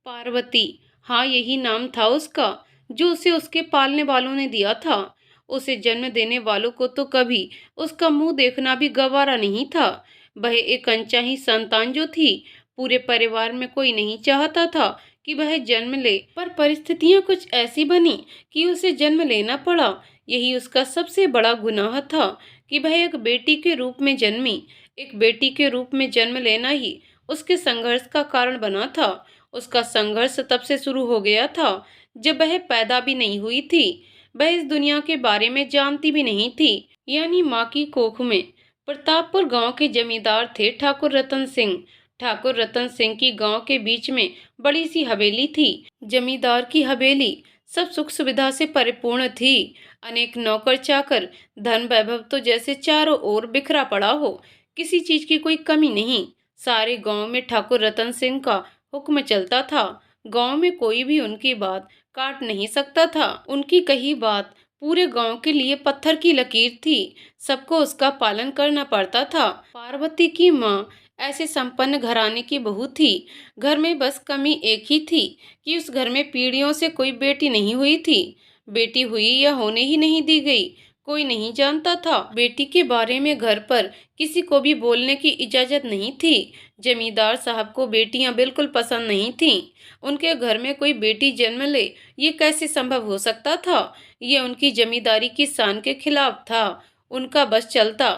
पार्वती। हाँ, यही नाम था उसका, जो उसे उसके पालने वालों ने दिया था। उसे जन्म देने वालों को तो कभी उसका मुंह देखना भी गवारा नहीं था। वह एक अनचाही संतान जो थी। पूरे परिवार में कोई नहीं चाहता था कि वह जन्म ले, पर परिस्थितियां कुछ ऐसी बनी कि उसे जन्म लेना पड़ा। यही उसका सबसे बड़ा गुनाह था कि वह एक बेटी के रूप में जन्मी। एक बेटी के रूप में जन्म लेना ही उसके संघर्ष का कारण बना था। उसका संघर्ष तब से शुरू हो गया था जब वह पैदा भी नहीं हुई थी। वह इस दुनिया के बारे में जानती भी नहीं थी। यानी माँ की कोख में। प्रतापपुर गांव के जमींदार थे ठाकुर रतन सिंह। ठाकुर रतन सिंह की गांव के बीच में बड़ी सी हवेली थी। जमींदार की हवेली सब सुख सुविधा से परिपूर्ण थी। अनेक नौकर चाकर, धन वैभव तो जैसे चारों ओर बिखरा पड़ा हो। किसी चीज की कोई कमी नहीं। सारे गांव में ठाकुर रतन सिंह का हुक्म चलता था। गांव में कोई भी उनकी बात काट नहीं सकता था। उनकी कही बात पूरे गांव के लिए पत्थर की लकीर थी। सबको उसका पालन करना पड़ता था। पार्वती की माँ ऐसे संपन्न घराने की बहू थी। घर में बस कमी एक ही थी कि उस घर में पीढ़ियों से कोई बेटी नहीं हुई थी। बेटी हुई या होने ही नहीं दी गई, कोई नहीं जानता था। बेटी के बारे में घर पर किसी को भी बोलने की इजाजत नहीं थी। जमींदार साहब को बेटियां बिल्कुल पसंद नहीं थीं। उनके घर में कोई बेटी जन्म ले, ये कैसे संभव हो सकता था। ये उनकी जमींदारी की शान के खिलाफ था। उनका बस चलता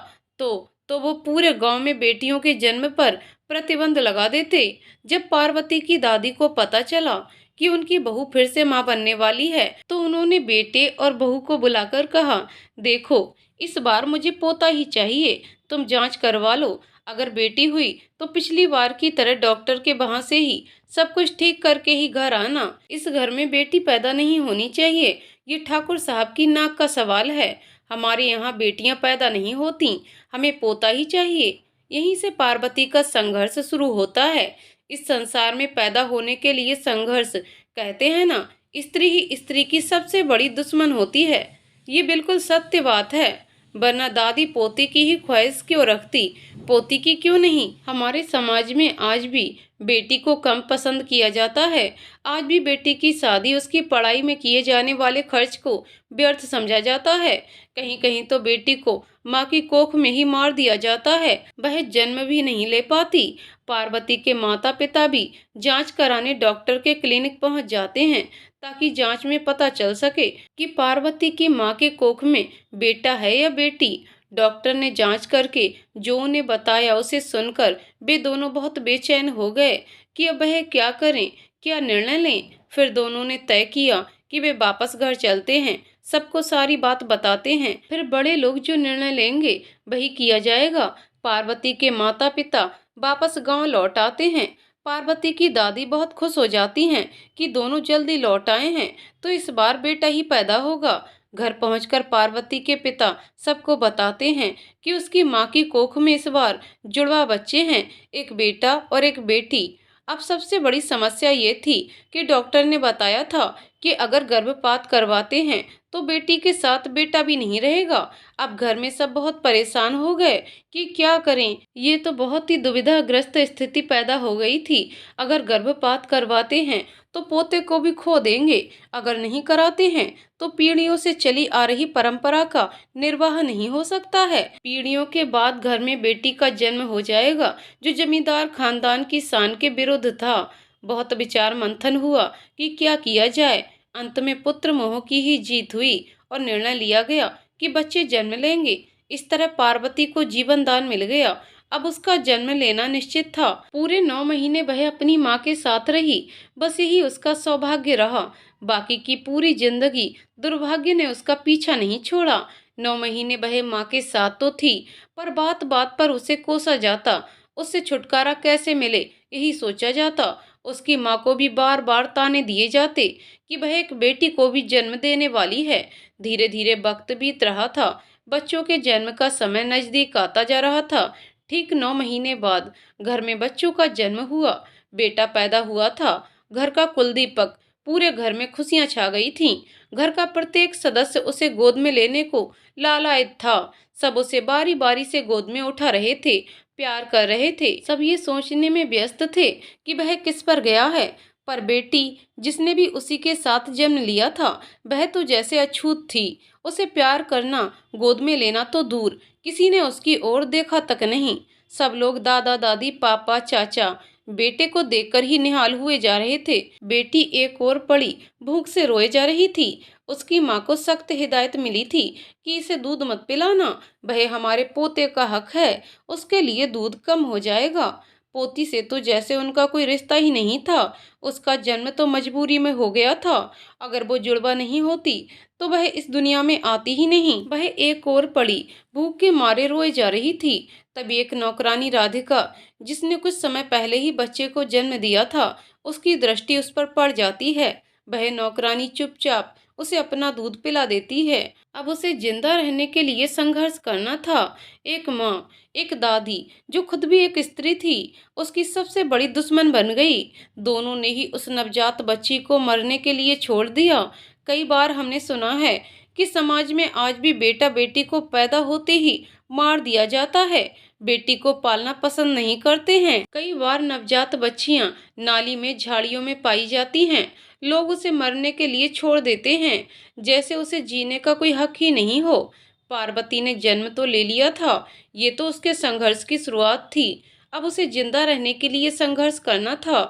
तो वो पूरे गांव में बेटियों के जन्म पर प्रतिबंध लगा देते। जब पार्वती की दादी को पता चला कि उनकी बहू फिर से मां बनने वाली है, तो उन्होंने बेटे और बहू को बुलाकर कहा, देखो, इस बार मुझे पोता ही चाहिए। तुम जांच करवा लो। अगर बेटी हुई तो पिछली बार की तरह डॉक्टर के वहां से ही सब कुछ ठीक करके ही घर आना। इस घर में बेटी पैदा नहीं होनी चाहिए। ये ठाकुर साहब की नाक का सवाल है। हमारे यहाँ बेटियां पैदा नहीं होती, हमें पोता ही चाहिए। यहीं से पार्वती का संघर्ष शुरू होता है। इस संसार में पैदा होने के लिए संघर्ष, कहते हैं ना, स्त्री ही स्त्री की सबसे बड़ी दुश्मन होती है। ये बिल्कुल सत्य बात है। वरना दादी पोते की ही ख्वाहिश क्यों रखती, पोती की क्यों नहीं। हमारे समाज में आज भी बेटी को कम पसंद किया जाता है। आज भी बेटी की शादी, उसकी पढ़ाई में किए जाने वाले खर्च को व्यर्थ समझा जाता है। कहीं कहीं तो बेटी को माँ की कोख में ही मार दिया जाता है। वह जन्म भी नहीं ले पाती। पार्वती के माता पिता भी जांच कराने डॉक्टर के क्लिनिक पहुंच जाते हैं, ताकि जांच में पता चल सके कि पार्वती की माँ के कोख में बेटा है या बेटी। डॉक्टर ने जांच करके जो उन्हें बताया, उसे सुनकर वे दोनों बहुत बेचैन हो गए कि अब वह क्या करें, क्या निर्णय लें। फिर दोनों ने तय किया कि वे वापस घर चलते हैं, सबको सारी बात बताते हैं। फिर बड़े लोग जो निर्णय लेंगे वही किया जाएगा। पार्वती के माता पिता वापस गांव लौट आते हैं। पार्वती की दादी बहुत खुश हो जाती हैं कि दोनों जल्दी लौट आए हैं, तो इस बार बेटा ही पैदा होगा। घर पहुंचकर पार्वती के पिता सबको बताते हैं कि उसकी माँ की कोख में इस बार जुड़वा बच्चे हैं, एक बेटा और एक बेटी। अब सबसे बड़ी समस्या ये थी कि डॉक्टर ने बताया था कि अगर गर्भपात करवाते हैं तो बेटी के साथ बेटा भी नहीं रहेगा। अब घर में सब बहुत परेशान हो गए कि क्या करें। ये तो बहुत ही दुविधाग्रस्त स्थिति पैदा हो गई थी। अगर गर्भपात करवाते हैं तो पोते को भी खो देंगे, अगर नहीं कराते हैं तो पीढ़ियों से चली आ रही परंपरा का निर्वाह नहीं हो सकता है। पीढ़ियों के बाद घर में बेटी का जन्म हो जाएगा, जो जमींदार खानदान की शान के विरुद्ध था। बहुत विचार मंथन हुआ कि क्या किया जाए। अंत में पुत्र मोह की ही जीत हुई और निर्णय लिया गया कि बच्चे जन्म लेंगे। इस तरह पार्वती को जीवन दान मिल गया। अब उसका जन्म लेना निश्चित था। पूरे 9 महीने वह अपनी माँ के साथ रही। बस यही उसका सौभाग्य रहा। बाकी की पूरी जिंदगी दुर्भाग्य ने उसका पीछा नहीं छोड़ा। 9 महीने वह माँ के साथ तो थी, पर बात बात पर उसे कोसा जाता। उससे छुटकारा कैसे मिले, यही सोचा जाता। उसकी माँ को भी बार बार ताने दिए जाते कि वह एक बेटी को भी जन्म देने वाली है। धीरे धीरे वक्त बीत रहा था। बच्चों के जन्म का समय नजदीक आता जा रहा था। ठीक 9 महीने बाद घर में बच्चों का जन्म हुआ। बेटा पैदा हुआ था। घर का कुलदीपक। पूरे घर में खुशियां छा गई थीं। घर का प्रत्येक सदस्य उसे गोद में लेने को लालायित था। सब उसे बारी बारी से गोद में उठा रहे थे, प्यार कर रहे थे। सब ये सोचने में व्यस्त थे कि वह किस पर गया है। पर बेटी, जिसने भी उसी के साथ जन्म लिया था, वह तो जैसे अछूत थी। उसे प्यार करना, गोद में लेना तो दूर, किसी ने उसकी ओर देखा तक नहीं। सब लोग, दादा दादी, पापा, चाचा, बेटे को देखकर ही निहाल हुए जा रहे थे। बेटी एक ओर पड़ी भूख से रोए जा रही थी। उसकी माँ को सख्त हिदायत मिली थी कि इसे दूध मत पिलाना, वह हमारे पोते का हक है, उसके लिए दूध कम हो जाएगा। पोती से तो जैसे उनका कोई रिश्ता ही नहीं था। उसका जन्म तो मजबूरी में हो गया था। अगर वो जुड़वा नहीं होती तो वह इस दुनिया में आती ही नहीं। वह एक ओर पड़ी भूख के मारे रोए जा रही थी। तभी एक नौकरानी राधिका, जिसने कुछ समय पहले ही बच्चे को जन्म दिया था, उसकी दृष्टि उस पर पड़ जाती है। वह नौकरानी चुपचाप उसे अपना दूध पिला देती है। अब उसे जिंदा रहने के लिए संघर्ष करना था। एक माँ, एक दादी, जो खुद भी एक स्त्री थी, उसकी सबसे बड़ी दुश्मन बन गई। दोनों ने ही उस नवजात बच्ची को मरने के लिए छोड़ दिया। कई बार हमने सुना है कि समाज में आज भी बेटा बेटी को पैदा होते ही मार दिया जाता है। बेटी को पालना पसंद नहीं करते हैं। कई बार नवजात बच्चियां नाली में, झाड़ियों में पाई जाती हैं। लोग उसे मरने के लिए छोड़ देते हैं, जैसे उसे जीने का कोई हक ही नहीं हो। पार्वती ने जन्म तो ले लिया था, ये तो उसके संघर्ष की शुरुआत थी। अब उसे जिंदा रहने के लिए संघर्ष करना था।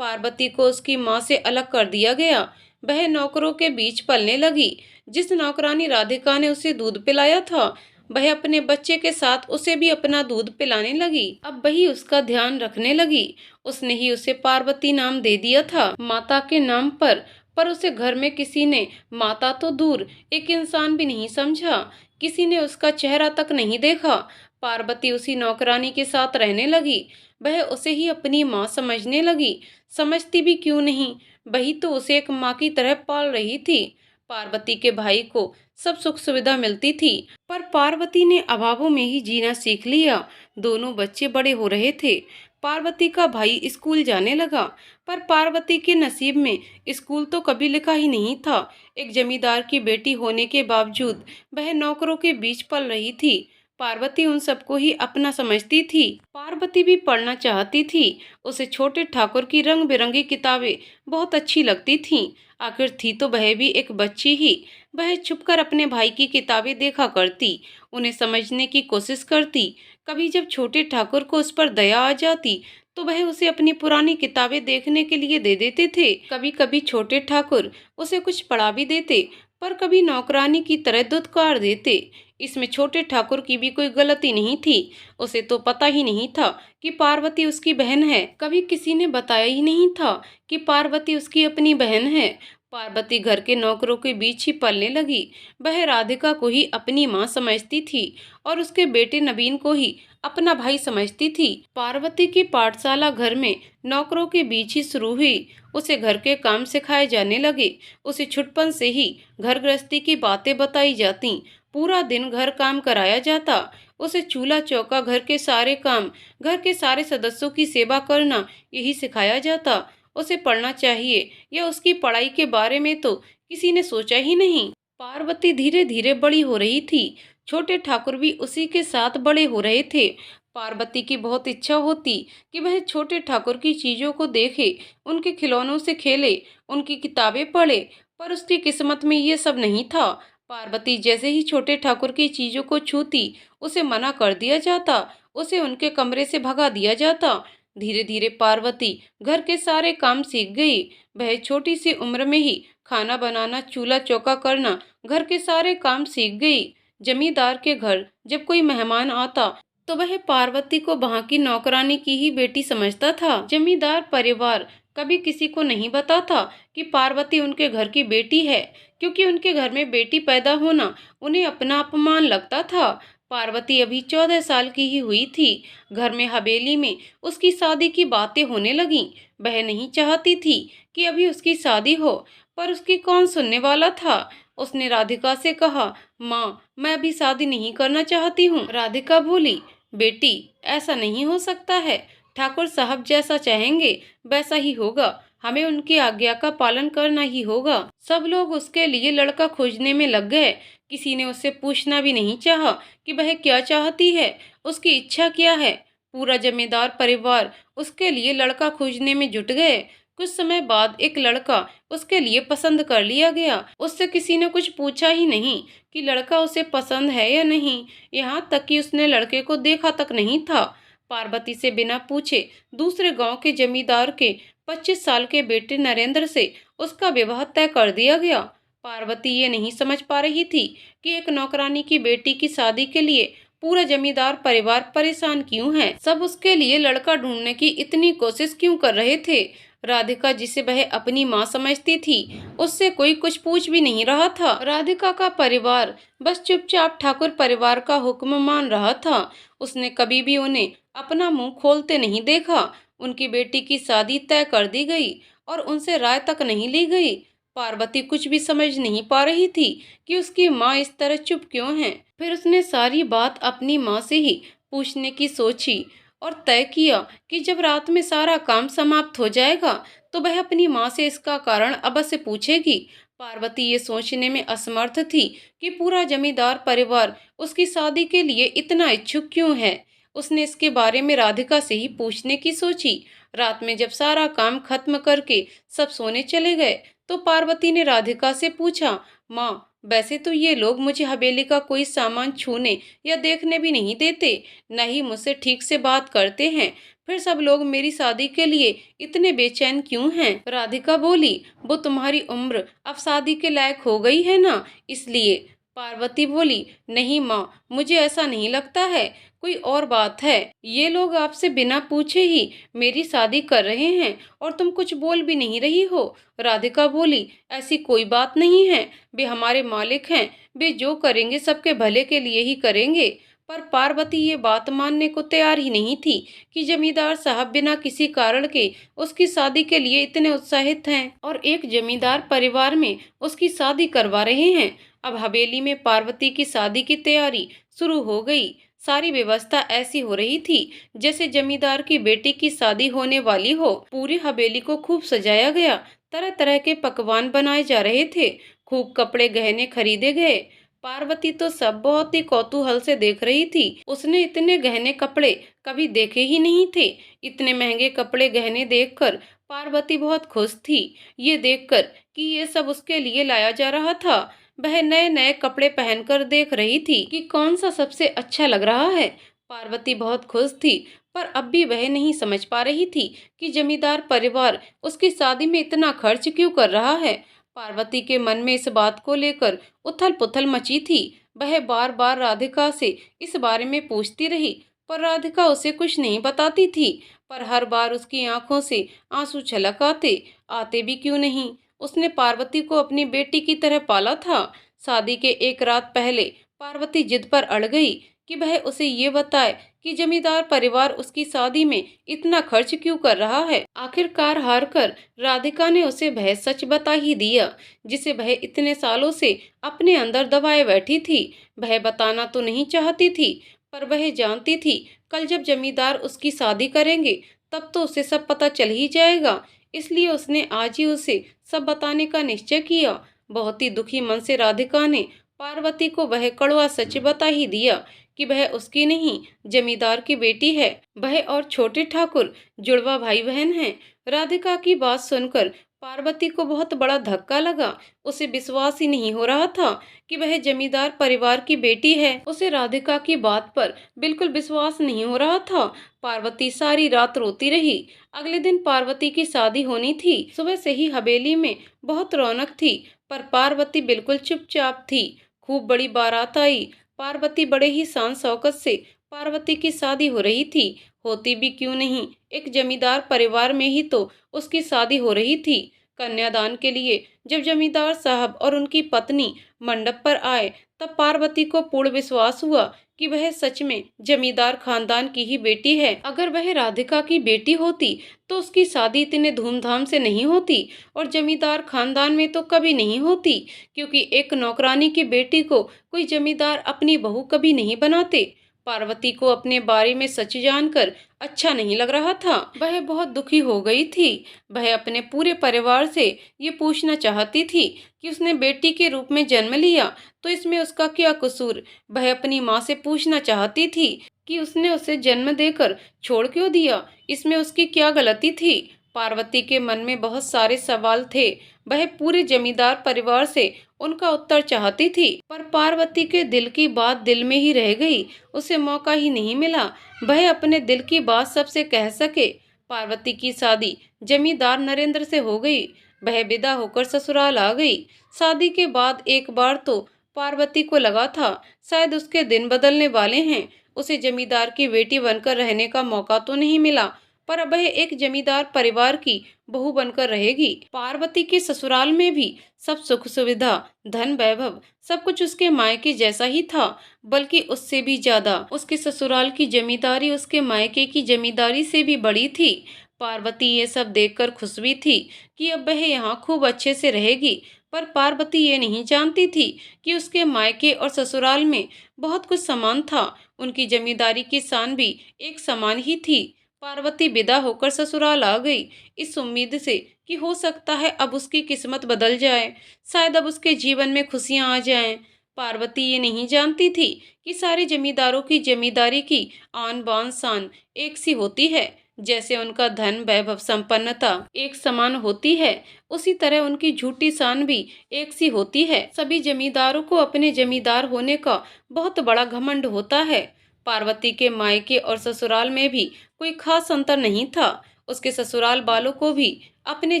पार्वती को उसकी माँ से अलग कर दिया गया। वह नौकरों के बीच पलने लगी। जिस नौकरानी राधिका ने उसे दूध पिलाया था, वह अपने बच्चे के साथ उसे भी अपना दूध पिलाने लगी। अब वही उसका ध्यान रखने लगी। उसने ही उसे पार्वती नाम दे दिया था, माता के नाम पर उसे घर में किसी ने, माता तो दूर, एक इंसान भी नहीं समझा। किसी ने उसका चेहरा तक नहीं देखा। पार्वती उसी नौकरानी के साथ रहने लगी। वह उसे ही अपनी माँ समझने लगी। समझती भी क्यों नहीं, वही तो उसे एक माँ की तरह पाल रही थी। पार्वती के भाई को सब सुख सुविधा मिलती थी, पर पार्वती ने अभावों में ही जीना सीख लिया। दोनों बच्चे बड़े हो रहे थे। पार्वती का भाई स्कूल जाने लगा, पर पार्वती के नसीब में स्कूल तो कभी लिखा ही नहीं था। एक जमींदार की बेटी होने के बावजूद वह नौकरों के बीच पल रही थी। पार्वती उन सबको ही अपना समझती थी। पार्वती भी पढ़ना चाहती थी। उसे छोटे ठाकुर की रंग बिरंगी किताबें बहुत अच्छी लगती थीं। आखिर थी तो वह भी एक बच्ची ही। वह छुपकर अपने भाई की किताबें देखा करती, उन्हें समझने की कोशिश करती। कभी जब छोटे ठाकुर को उस पर दया आ जाती तो वह उसे अपनी पुरानी किताबें देखने के लिए दे देते थे। कभी कभी छोटे ठाकुर उसे कुछ पढ़ा भी देते, पर कभी नौकरानी की तरह दुत्कार देते। इसमें छोटे ठाकुर की भी कोई गलती नहीं थी। उसे तो पता ही नहीं था कि पार्वती उसकी बहन है। कभी किसी ने बताया ही नहीं था कि पार्वती उसकी अपनी बहन है। पार्वती घर के नौकरों के बीच ही पलने लगी। वह राधिका को ही अपनी माँ समझती थी और उसके बेटे नवीन को ही अपना भाई समझती थी। पार्वती की पाठशाला घर में नौकरों के बीच ही शुरू हुई। उसे घर के काम सिखाए जाने लगे। उसे छुटपन से ही घर गृहस्थी की बातें बताई जाती। पूरा दिन घर काम कराया जाता। उसे चूल्हा चौका, घर के सारे काम, घर के सारे सदस्यों की सेवा करना, यही सिखाया जाता। उसे पढ़ना चाहिए या उसकी पढ़ाई के बारे में तो किसी ने सोचा ही नहीं। पार्वती धीरे धीरे बड़ी हो रही थी। छोटे ठाकुर भी उसी के साथ बड़े हो रहे थे। पार्वती की बहुत इच्छा होती कि वह छोटे ठाकुर की चीजों को देखे, उनके खिलौनों से खेले, उनकी किताबें पढ़े, पर उसकी किस्मत में ये सब नहीं था। पार्वती जैसे ही छोटे ठाकुर की चीजों को छूती, उसे मना कर दिया जाता, उसे उनके कमरे से भगा दिया जाता। धीरे धीरे पार्वती घर के सारे काम सीख गई। वह छोटी सी उम्र में ही खाना बनाना, चूल्हा चौका करना, घर के सारे काम सीख गई। जमींदार के घर जब कोई मेहमान आता तो वह पार्वती को वहां की नौकरानी की ही बेटी समझता था। जमींदार परिवार कभी किसी को नहीं बताता कि पार्वती उनके घर की बेटी है, क्योंकि उनके घर में बेटी पैदा होना उन्हें अपना अपमान लगता था। पार्वती अभी 14 साल की ही हुई थी। घर में हवेली में उसकी शादी की बातें होने लगीं। वह नहीं चाहती थी कि अभी उसकी शादी हो, पर उसकी कौन सुनने वाला था। उसने राधिका से कहा, माँ, मैं अभी शादी नहीं करना चाहती हूँ। राधिका बोली, बेटी, ऐसा नहीं हो सकता है। ठाकुर साहब जैसा चाहेंगे वैसा ही होगा। हमें उनकी आज्ञा का पालन करना ही होगा। सब लोग उसके लिए लड़का खोजने में लग गए। किसी ने उससे पूछना भी नहीं चाहा कि वह क्या चाहती है, उसकी इच्छा क्या है। पूरा जमींदार परिवार उसके लिए लड़का खोजने में जुट गए। कुछ समय बाद एक लड़का उसके लिए पसंद कर लिया गया। उससे किसी ने कुछ पूछा ही नहीं कि लड़का उसे पसंद है या नहीं। यहाँ तक कि उसने लड़के को देखा तक नहीं था। पार्वती से बिना पूछे दूसरे गांव के जमींदार के 25 साल के बेटे नरेंद्र से उसका विवाह तय कर दिया गया। पार्वती ये नहीं समझ पा रही थी कि एक नौकरानी की बेटी की शादी के लिए पूरा जमींदार परिवार परेशान क्यों है। सब उसके लिए लड़का ढूंढने की इतनी कोशिश क्यों कर रहे थे। राधिका, जिसे वह अपनी माँ समझती थी, उससे कोई कुछ पूछ भी नहीं रहा था। राधिका का परिवार बस चुपचाप ठाकुर परिवार का हुक्म मान रहा था। उसने कभी भी उन्हें अपना मुंह खोलते नहीं देखा। उनकी बेटी की शादी तय कर दी गई और उनसे राय तक नहीं ली गई। पार्वती कुछ भी समझ नहीं पा रही थी कि उसकी माँ इस तरह चुप क्यों है। फिर उसने सारी बात अपनी माँ से ही पूछने की सोची और तय किया कि जब रात में सारा काम समाप्त हो जाएगा तो वह अपनी माँ से इसका कारण अवश्य पूछेगी। पार्वती ये सोचने में असमर्थ थी कि पूरा जमींदार परिवार उसकी शादी के लिए इतना इच्छुक क्यों है। उसने इसके बारे में राधिका से ही पूछने की सोची। रात में जब सारा काम खत्म करके सब सोने चले गए तो पार्वती ने राधिका से पूछा, माँ, वैसे तो ये लोग मुझे हवेली का कोई सामान छूने या देखने भी नहीं देते, न ही मुझसे ठीक से बात करते हैं। फिर सब लोग मेरी शादी के लिए इतने बेचैन क्यों हैं? राधिका बोली, वो तुम्हारी उम्र अब शादी के लायक हो गई है ना, इसलिए। पार्वती बोली, नहीं माँ, मुझे ऐसा नहीं लगता है, कोई और बात है। ये लोग आपसे बिना पूछे ही मेरी शादी कर रहे हैं और तुम कुछ बोल भी नहीं रही हो। राधिका बोली, ऐसी कोई बात नहीं है, वे हमारे मालिक हैं, वे जो करेंगे सबके भले के लिए ही करेंगे। पर पार्वती ये बात मानने को तैयार ही नहीं थी कि जमींदार साहब बिना किसी कारण के उसकी शादी के लिए इतने उत्साहित हैं और एक जमींदार परिवार में उसकी शादी करवा रहे हैं। अब हवेली में पार्वती की शादी की तैयारी शुरू हो गई। सारी व्यवस्था ऐसी हो रही थी जैसे जमींदार की बेटी की शादी होने वाली हो। पूरी हवेली को खूब सजाया गया, तरह तरह के पकवान बनाए जा रहे थे, खूब कपड़े गहने खरीदे गए। पार्वती तो सब बहुत ही कौतूहल से देख रही थी। उसने इतने गहने कपड़े कभी देखे ही नहीं थे। इतने महंगे कपड़े गहने देखकर पार्वती बहुत खुश थी। ये देखकर कि ये सब उसके लिए लाया जा रहा था। वह नए नए कपड़े पहनकर देख रही थी कि कौन सा सबसे अच्छा लग रहा है। पार्वती बहुत खुश थी, पर अब भी वह नहीं समझ पा रही थी कि जमींदार परिवार उसकी शादी में इतना खर्च क्यों कर रहा है। पार्वती के मन में इस बात को लेकर उथल पुथल मची थी। वह बार बार राधिका से इस बारे में पूछती रही, पर राधिका उसे कुछ नहीं बताती थी। पर हर बार उसकी आंखों से आंसू छलक आते, आते भी क्यों नहीं। उसने पार्वती को अपनी बेटी की तरह पाला था। शादी के एक रात पहले पार्वती जिद पर अड़ गई कि वह उसे ये बताए कि जमींदार परिवार उसकी शादी में इतना खर्च क्यों कर रहा है। आखिरकार हार कर राधिका ने उसे वह सच बता ही दिया जिसे वह इतने सालों से अपने अंदर दबाए बैठी थी। वह बताना तो नहीं चाहती थी, पर वह जानती थी कल जब जमींदार उसकी शादी करेंगे तब तो उसे सब पता चल ही जाएगा। इसलिए उसने आज ही उसे सब बताने का निश्चय किया। बहुत ही दुखी मन से राधिका ने पार्वती को वह कड़वा सच बता ही दिया कि वह उसकी नहीं, जमींदार की बेटी है। वह और छोटे ठाकुर जुड़वा भाई बहन हैं। राधिका की बात सुनकर पार्वती को बहुत बड़ा धक्का लगा। उसे विश्वास ही नहीं हो रहा था कि वह जमींदार परिवार की बेटी है। उसे राधिका की बात पर बिल्कुल विश्वास नहीं हो रहा था। पार्वती सारी रात रोती रही। अगले दिन पार्वती की शादी होनी थी। सुबह से ही हवेली में बहुत रौनक थी, पर पार्वती बिल्कुल चुपचाप थी। खूब बड़ी बारात आई। पार्वती बड़े ही शान शौकत से पार्वती की शादी हो रही थी। होती भी क्यों नहीं, एक जमींदार परिवार में ही तो उसकी शादी हो रही थी। कन्यादान के लिए जब जमींदार साहब और उनकी पत्नी मंडप पर आए तब पार्वती को पूर्ण विश्वास हुआ कि वह सच में जमींदार खानदान की ही बेटी है। अगर वह राधिका की बेटी होती तो उसकी शादी इतने धूमधाम से नहीं होती और जमींदार खानदान में तो कभी नहीं होती, क्योंकि एक नौकरानी की बेटी को कोई जमींदार अपनी बहू कभी नहीं बनाते। पार्वती को अपने बारे में सच जानकर अच्छा नहीं लग रहा था। वह बहुत दुखी हो गई थी। वह अपने पूरे परिवार से ये पूछना चाहती थी कि उसने बेटी के रूप में जन्म लिया तो इसमें उसका क्या कसूर। वह अपनी माँ से पूछना चाहती थी कि उसने उसे जन्म देकर छोड़ क्यों दिया, इसमें उसकी क्या गलती थी। पार्वती के मन में बहुत सारे सवाल थे। वह पूरे जमींदार परिवार से उनका उत्तर चाहती थी, पर पार्वती के दिल की बात दिल में ही रह गई। उसे मौका ही नहीं मिला वह अपने दिल की बात सबसे कह सके। पार्वती की शादी जमींदार नरेंद्र से हो गई। वह विदा होकर ससुराल आ गई। शादी के बाद एक बार तो पार्वती को लगा था शायद उसके दिन बदलने वाले हैं। उसे जमींदार की बेटी बनकर रहने का मौका तो नहीं मिला, पर अब वह एक जमींदार परिवार की बहू बनकर रहेगी। पार्वती के ससुराल में भी सब सुख सुविधा, धन वैभव सब कुछ उसके मायके जैसा ही था, बल्कि उससे भी ज्यादा। उसके ससुराल की जमींदारी उसके मायके की जमींदारी से भी बड़ी थी। पार्वती ये सब देखकर खुश भी थी कि अब वह यहाँ खूब अच्छे से रहेगी, पर पार्वती ये नहीं जानती थी कि उसके मायके और ससुराल में बहुत कुछ समान था। उनकी जमींदारी की शान भी एक समान ही थी। पार्वती विदा होकर ससुराल आ गई, इस उम्मीद से कि हो सकता है अब उसकी किस्मत बदल जाए, शायद अब उसके जीवन में खुशियां आ जाएं। पार्वती ये नहीं जानती थी कि सारे जमींदारों की जमींदारी की आन बान शान एक सी होती है। जैसे उनका धन वैभव संपन्नता एक समान होती है, उसी तरह उनकी झूठी शान भी एक सी होती है। सभी जमींदारों को अपने जमींदार होने का बहुत बड़ा घमंड होता है। पार्वती के मायके और ससुराल में भी कोई खास अंतर नहीं था। उसके ससुराल वालों को भी अपने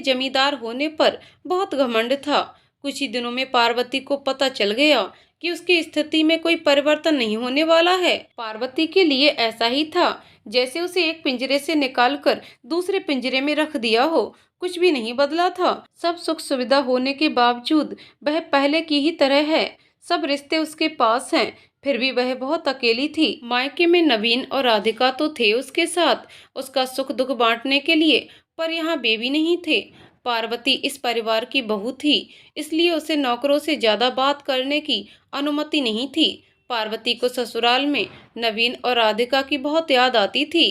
जमींदार होने पर बहुत घमंड था। कुछ ही दिनों में पार्वती को पता चल गया कि उसकी स्थिति में कोई परिवर्तन नहीं होने वाला है। पार्वती के लिए ऐसा ही था जैसे उसे एक पिंजरे से निकालकर दूसरे पिंजरे में रख दिया हो। कुछ भी नहीं बदला था। सब सुख सुविधा होने के बावजूद वह पहले की ही तरह है। सब रिश्ते उसके पास हैं, फिर भी वह बहुत अकेली थी। मायके में नवीन और राधिका तो थे उसके साथ, उसका सुख दुख बांटने के लिए, पर यहाँ बेबी नहीं थे। पार्वती इस परिवार की बहू थी, इसलिए उसे नौकरों से ज्यादा बात करने की अनुमति नहीं थी। पार्वती को ससुराल में नवीन और राधिका की बहुत याद आती थी।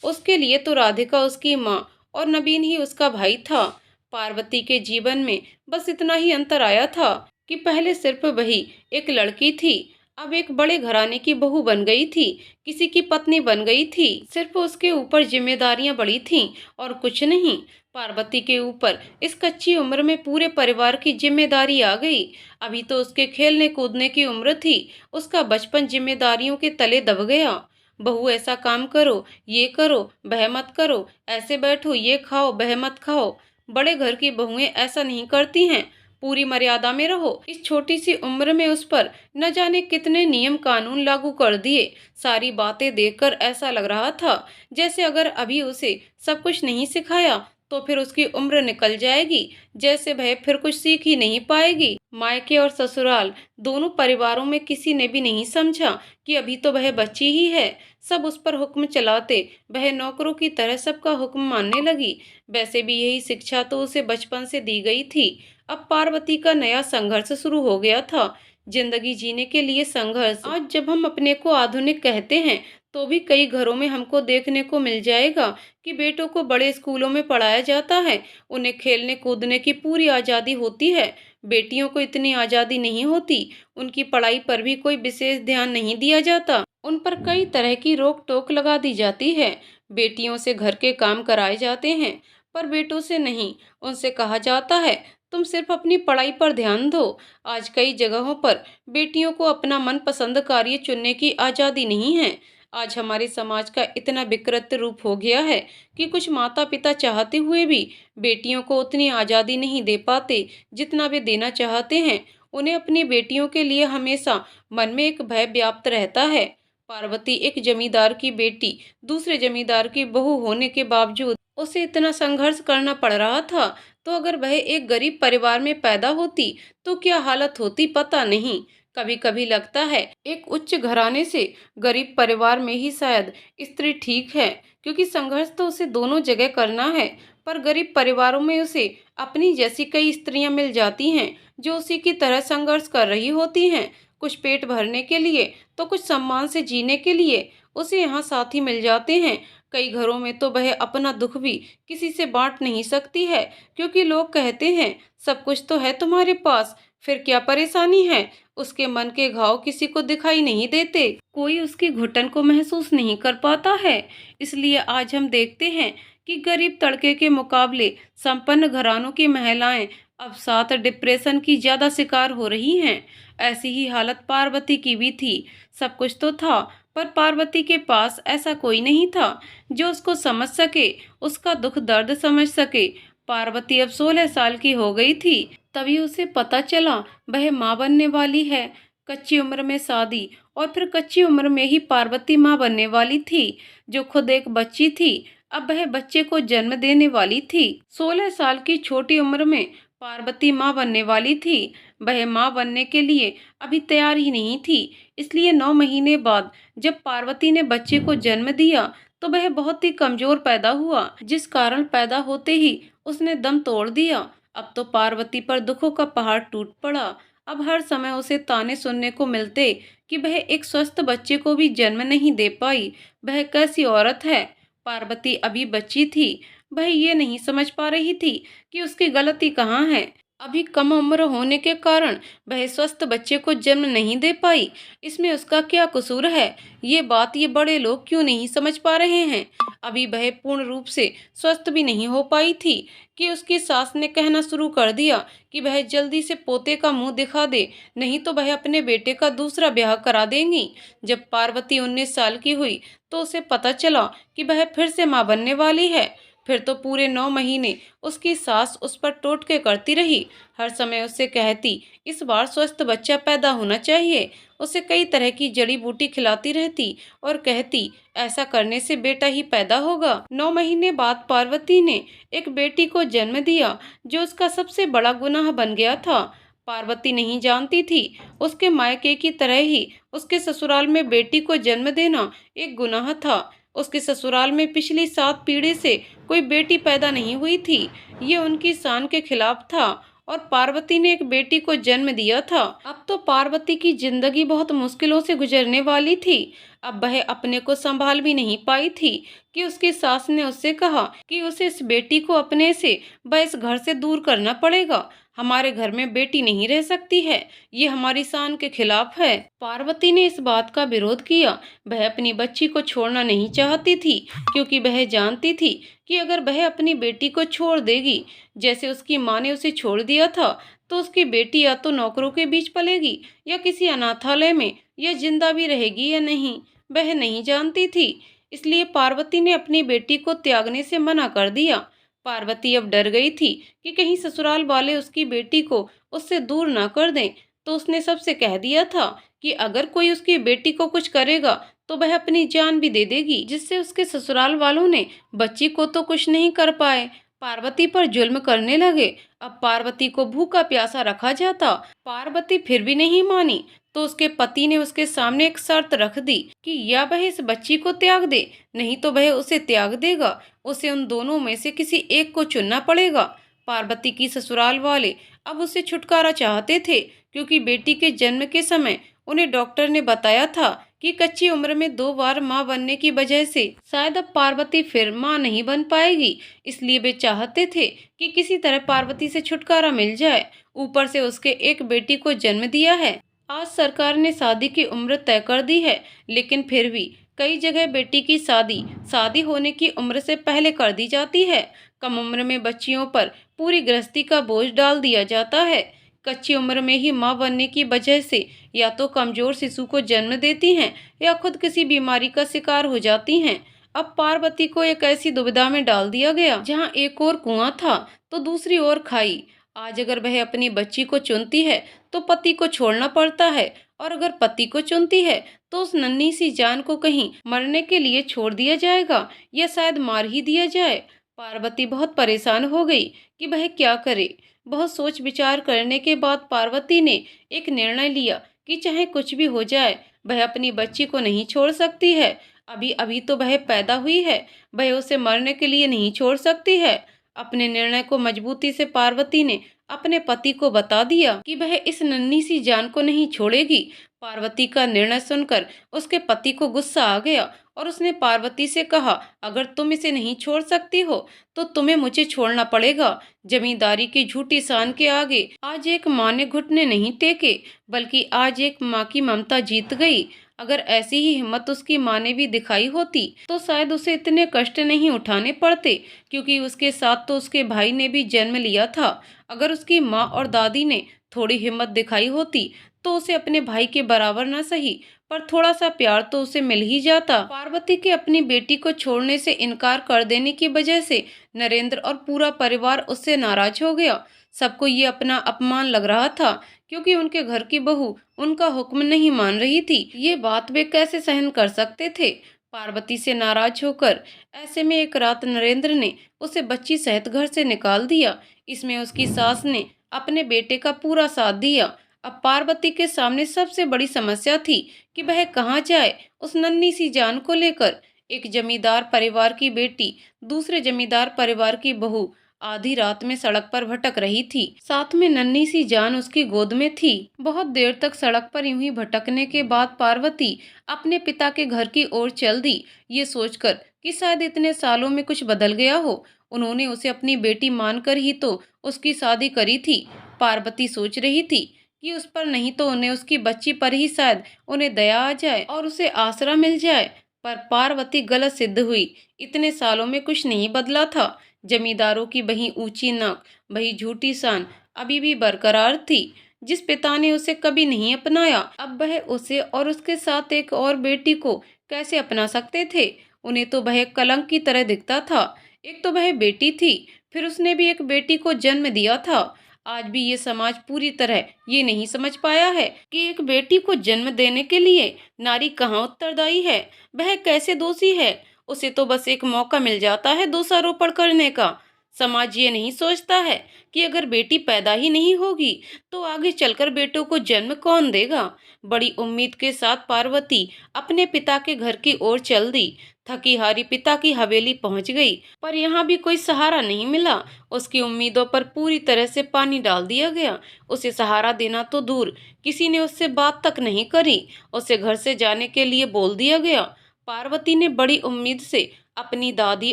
उसके लिए तो राधिका उसकी माँ और नवीन ही उसका भाई था। पार्वती के जीवन में बस इतना ही अंतर आया था कि पहले सिर्फ वही एक लड़की थी, अब एक बड़े घराने की बहू बन गई थी, किसी की पत्नी बन गई थी। सिर्फ उसके ऊपर जिम्मेदारियां बड़ी थीं और कुछ नहीं। पार्वती के ऊपर इस कच्ची उम्र में पूरे परिवार की जिम्मेदारी आ गई। अभी तो उसके खेलने कूदने की उम्र थी, उसका बचपन जिम्मेदारियों के तले दब गया। बहू ऐसा काम करो, ये करो, वह मत करो, ऐसे बैठो, ये खाओ, वह मत खाओ। बड़े घर की बहुएं ऐसा नहीं करती हैं। पूरी मर्यादा में रहो। इस छोटी सी उम्र में उस पर न जाने कितने नियम कानून लागू कर दिए। सारी बातें देखकर ऐसा लग रहा था जैसे अगर अभी उसे सब कुछ नहीं सिखाया तो फिर उसकी उम्र निकल जाएगी, जैसे वह फिर कुछ सीख ही नहीं पाएगी। मायके और ससुराल दोनों परिवारों में किसी ने भी नहीं समझा कि अभी तो वह बच्ची ही है। सब उस पर हुक्म चलाते वह नौकरों की तरह सबका हुक्म मानने लगी। वैसे भी यही शिक्षा तो उसे बचपन से दी गई थी। अब पार्वती का नया संघर्ष शुरू हो गया था, जिंदगी जीने के लिए संघर्ष। आज जब हम अपने को आधुनिक कहते हैं तो भी कई घरों में हमको देखने को मिल जाएगा कि बेटों को बड़े स्कूलों में पढ़ाया जाता है, उन्हें खेलने कूदने की पूरी आज़ादी होती है। बेटियों को इतनी आज़ादी नहीं होती, उनकी पढ़ाई पर भी कोई विशेष ध्यान नहीं दिया जाता, उन पर कई तरह की रोक टोक लगा दी जाती है। बेटियों से घर के काम कराए जाते हैं, पर बेटों से नहीं। उनसे कहा जाता है तुम सिर्फ अपनी पढ़ाई पर ध्यान दो। आज कई जगहों पर बेटियों को अपना मनपसंद कार्य चुनने की आज़ादी नहीं है। आज हमारे समाज का इतना विकृत रूप हो गया है कि कुछ माता पिता चाहते हुए भी बेटियों को उतनी आज़ादी नहीं दे पाते जितना वे देना चाहते हैं। उन्हें अपनी बेटियों के लिए हमेशा मन में एक भय व्याप्त रहता है। पार्वती एक जमींदार की बेटी दूसरे जमींदार की बहू होने के बावजूद उसे इतना संघर्ष करना पड़ रहा था, तो अगर वह एक गरीब परिवार में पैदा होती तो क्या हालत होती पता नहीं। कभी कभी लगता है एक उच्च घराने से गरीब परिवार में ही शायद स्त्री ठीक है, क्योंकि संघर्ष तो उसे दोनों जगह करना है। पर गरीब परिवारों में उसे अपनी जैसी कई स्त्रियां मिल जाती हैं जो उसी की तरह संघर्ष कर रही होती हैं, कुछ पेट भरने के लिए तो कुछ सम्मान से जीने के लिए। उसे यहाँ साथी मिल जाते हैं। कई घरों में तो वह अपना दुख भी किसी से बांट नहीं सकती है, क्योंकि लोग कहते हैं सब कुछ तो है तुम्हारे पास, फिर क्या परेशानी है। उसके मन के घाव किसी को दिखाई नहीं देते, कोई उसकी घुटन को महसूस नहीं कर पाता है। इसलिए आज हम देखते हैं कि गरीब तड़के के मुकाबले संपन्न घरानों की महिलाएं अवसाद डिप्रेशन की ज्यादा शिकार हो रही हैं। ऐसी ही हालत पार्वती की भी थी। सब कुछ तो था, पर पार्वती के पास ऐसा कोई नहीं था जो उसको समझ सके, उसका दुख दर्द समझ सके। पार्वती अब 16 साल की हो गई थी। तभी उसे पता चला वह माँ बनने वाली है। कच्ची उम्र में शादी, और फिर कच्ची उम्र में ही पार्वती माँ बनने वाली थी। जो खुद एक बच्ची थी, अब वह बच्चे को जन्म देने वाली थी। 16 साल की छोटी उम्र में पार्वती माँ बनने वाली थी। वह माँ बनने के लिए अभी तैयार ही नहीं थी। इसलिए 9 महीने बाद जब पार्वती ने बच्चे को जन्म दिया तो वह बहुत ही कमजोर पैदा हुआ, जिस कारण पैदा होते ही उसने दम तोड़ दिया। अब तो पार्वती पर दुखों का पहाड़ टूट पड़ा। अब हर समय उसे ताने सुनने को मिलते कि वह एक स्वस्थ बच्चे को भी जन्म नहीं दे पाई। वह कैसी औरत है। पार्वती अभी बच्ची थी। वह ये नहीं समझ पा रही थी कि उसकी गलती कहाँ है। अभी कम उम्र होने के कारण वह स्वस्थ बच्चे को जन्म नहीं दे पाई। इसमें उसका क्या कसूर है? ये बात ये बड़े लोग क्यों नहीं समझ पा रहे हैं? अभी वह पूर्ण रूप से स्वस्थ भी नहीं हो पाई थी कि उसकी सास ने कहना शुरू कर दिया कि वह जल्दी से पोते का मुंह दिखा दे, नहीं तो वह अपने बेटे का दूसरा ब्याह करा देंगी। जब पार्वती 19 साल की हुई तो उसे पता चला कि वह फिर से मां बनने वाली है। फिर तो पूरे 9 महीने उसकी सास उस पर टोटके करती रही। हर समय उससे कहती इस बार स्वस्थ बच्चा पैदा होना चाहिए। उसे कई तरह की जड़ी बूटी खिलाती रहती और कहती ऐसा करने से बेटा ही पैदा होगा। 9 महीने बाद पार्वती ने एक बेटी को जन्म दिया, जो उसका सबसे बड़ा गुनाह बन गया था। पार्वती नहीं जानती थी उसके मायके की तरह ही उसके ससुराल में बेटी को जन्म देना एक गुनाह था। उसके ससुराल में पिछली 7 पीढ़ी से कोई बेटी पैदा नहीं हुई थी। ये उनकी शान के खिलाफ था और पार्वती ने एक बेटी को जन्म दिया था। अब तो पार्वती की जिंदगी बहुत मुश्किलों से गुजरने वाली थी। अब वह अपने को संभाल भी नहीं पाई थी कि उसकी सास ने उससे कहा कि उसे इस बेटी को अपने से व इस घर से दूर करना पड़ेगा। हमारे घर में बेटी नहीं रह सकती है, ये हमारी शान के खिलाफ है। पार्वती ने इस बात का विरोध किया। वह अपनी बच्ची को छोड़ना नहीं चाहती थी, क्योंकि वह जानती थी कि अगर वह अपनी बेटी को छोड़ देगी, जैसे उसकी माँ ने उसे छोड़ दिया था, तो उसकी बेटी या तो नौकरों के बीच पलेगी या किसी अनाथालय में, या जिंदा भी रहेगी या नहीं, वह नहीं जानती थी। इसलिए पार्वती ने अपनी बेटी को त्यागने से मना कर दिया। पार्वती अब डर गई थी कि कहीं ससुराल वाले उसकी बेटी को उससे दूर ना कर दें। तो उसने सबसे कह दिया था कि अगर कोई उसकी बेटी को कुछ करेगा तो वह अपनी जान भी दे देगी, जिससे उसके ससुराल वालों ने बच्ची को तो कुछ नहीं कर पाए, पार्वती पर जुल्म करने लगे। अब पार्वती को भूखा प्यासा रखा जाता। पार्वती फिर भी नहीं मानी तो उसके पति ने उसके सामने एक शर्त रख दी कि या वह इस बच्ची को त्याग दे, नहीं तो वह उसे त्याग देगा। उसे उन दोनों में से किसी एक को चुनना पड़ेगा। पार्वती की ससुराल वाले अब उसे छुटकारा चाहते थे, क्योंकि बेटी के जन्म के समय उन्हें डॉक्टर ने बताया था कि कच्ची उम्र में 2 बार मां बनने की वजह से शायद अब पार्वती फिर मां नहीं बन पाएगी। इसलिए वे चाहते थे कि किसी तरह पार्वती से छुटकारा मिल जाए। ऊपर से उसके एक बेटी को जन्म दिया है। आज सरकार ने शादी की उम्र तय कर दी है, लेकिन फिर भी कई जगह बेटी की शादी होने की उम्र से पहले कर दी जाती है। कम उम्र में बच्चियों पर पूरी गृहस्थी का बोझ डाल दिया जाता है। कच्ची उम्र में ही मां बनने की वजह से या तो कमजोर शिशु को जन्म देती हैं या खुद किसी बीमारी का शिकार हो जाती हैं। अब पार्वती को एक ऐसी दुविधा में डाल दिया गया, जहां एक और कुआं था तो दूसरी ओर खाई। आज अगर वह अपनी बच्ची को चुनती है तो पति को छोड़ना पड़ता है, और अगर पति को चुनती है तो उस नन्ही सी जान को कहीं मरने के लिए छोड़ दिया जाएगा, या शायद मार ही दिया जाए। पार्वती बहुत परेशान हो गई कि वह क्या करे। बहुत सोच विचार करने के बाद पार्वती ने एक निर्णय लिया कि चाहे कुछ भी हो जाए, वह अपनी बच्ची को नहीं छोड़ सकती है। अभी अभी तो वह पैदा हुई है, वह उसे मरने के लिए नहीं छोड़ सकती है। अपने निर्णय को मजबूती से पार्वती ने अपने पति को बता दिया कि वह इस नन्ही सी जान को नहीं छोड़ेगी। पार्वती का निर्णय सुनकर उसके पति को गुस्सा आ गया और उसने पार्वती से कहा, अगर तुम इसे नहीं छोड़ सकती हो तो तुम्हें मुझे छोड़ना पड़ेगा। जमींदारी की झूठी शान के आगे आज एक माँ ने घुटने नहीं टेके, बल्कि आज एक माँ की ममता जीत गई। अगर ऐसी ही हिम्मत उसकी माँ ने भी दिखाई होती तो शायद उसे इतने कष्ट नहीं उठाने पड़ते, क्योंकि उसके साथ तो उसके भाई ने भी जन्म लिया था। अगर उसकी माँ और दादी ने थोड़ी हिम्मत दिखाई होती तो उसे अपने भाई के बराबर न सही पर थोड़ा सा प्यार तो उसे मिल ही जाता। पार्वती के अपनी बेटी को छोड़ने से इनकार कर देने की वजह से नरेंद्र और पूरा परिवार उससे नाराज हो गया। सबको ये अपना अपमान लग रहा था, क्योंकि उनके घर की बहू उनका हुक्म नहीं मान रही थी। ये बात वे कैसे सहन कर सकते थे, पार्वती से नाराज होकर। ऐसे में एक रात नरेंद्र ने उसे बच्ची सहित घर से निकाल दिया। इसमें उसकी सास ने अपने बेटे का पूरा साथ दिया। अब पार्वती के सामने सबसे बड़ी समस्या थी कि वह कहाँ जाए उस नन्ही सी जान को लेकर। एक जमींदार परिवार की बेटी दूसरे जमींदार परिवार की बहू आधी रात में सड़क पर भटक रही थी, साथ में नन्ही सी जान उसकी गोद में थी। बहुत देर तक सड़क पर यूं ही भटकने के बाद पार्वती अपने पिता के घर की ओर चल दी, ये सोचकर कि शायद इतने सालों में कुछ बदल गया हो। उन्होंने उसे अपनी बेटी मानकर ही तो उसकी शादी करी थी। पार्वती सोच रही थी कि उस पर नहीं तो उन्हें उसकी बच्ची पर ही शायद उन्हें दया आ जाए और उसे आसरा मिल जाए। पर पार्वती गलत सिद्ध हुई। इतने सालों में कुछ नहीं बदला था। जमींदारों की वही ऊंची नाक, वही झूठी शान अभी भी बरकरार थी। जिस पिता ने उसे कभी नहीं अपनाया, अब वह उसे और उसके साथ एक और बेटी को कैसे अपना सकते थे। उन्हें तो वह एक कलंक की तरह दिखता था। एक तो वह बेटी थी, फिर उसने भी एक बेटी को जन्म दिया था। आज भी ये समाज पूरी तरह ये नहीं समझ पाया है कि एक बेटी को जन्म देने के लिए नारी कहाँ उत्तरदायी है, वह कैसे दोषी है। उसे तो बस एक मौका मिल जाता है दोषारोपण करने का। समाज ये नहीं सोचता है कि अगर बेटी पैदा ही नहीं होगी तो आगे चलकर बेटों को जन्म कौन देगा। बड़ी उम्मीद के साथ पार्वती अपने पिता के घर की ओर चल दी। थकी हारी पिता की हवेली पहुंच गई, पर यहाँ भी कोई सहारा नहीं मिला। उसकी उम्मीदों पर पूरी तरह से पानी डाल दिया गया। उसे सहारा देना तो दूर, किसी ने उससे बात तक नहीं करी। उसे घर से जाने के लिए बोल दिया गया। पार्वती ने बड़ी उम्मीद से अपनी दादी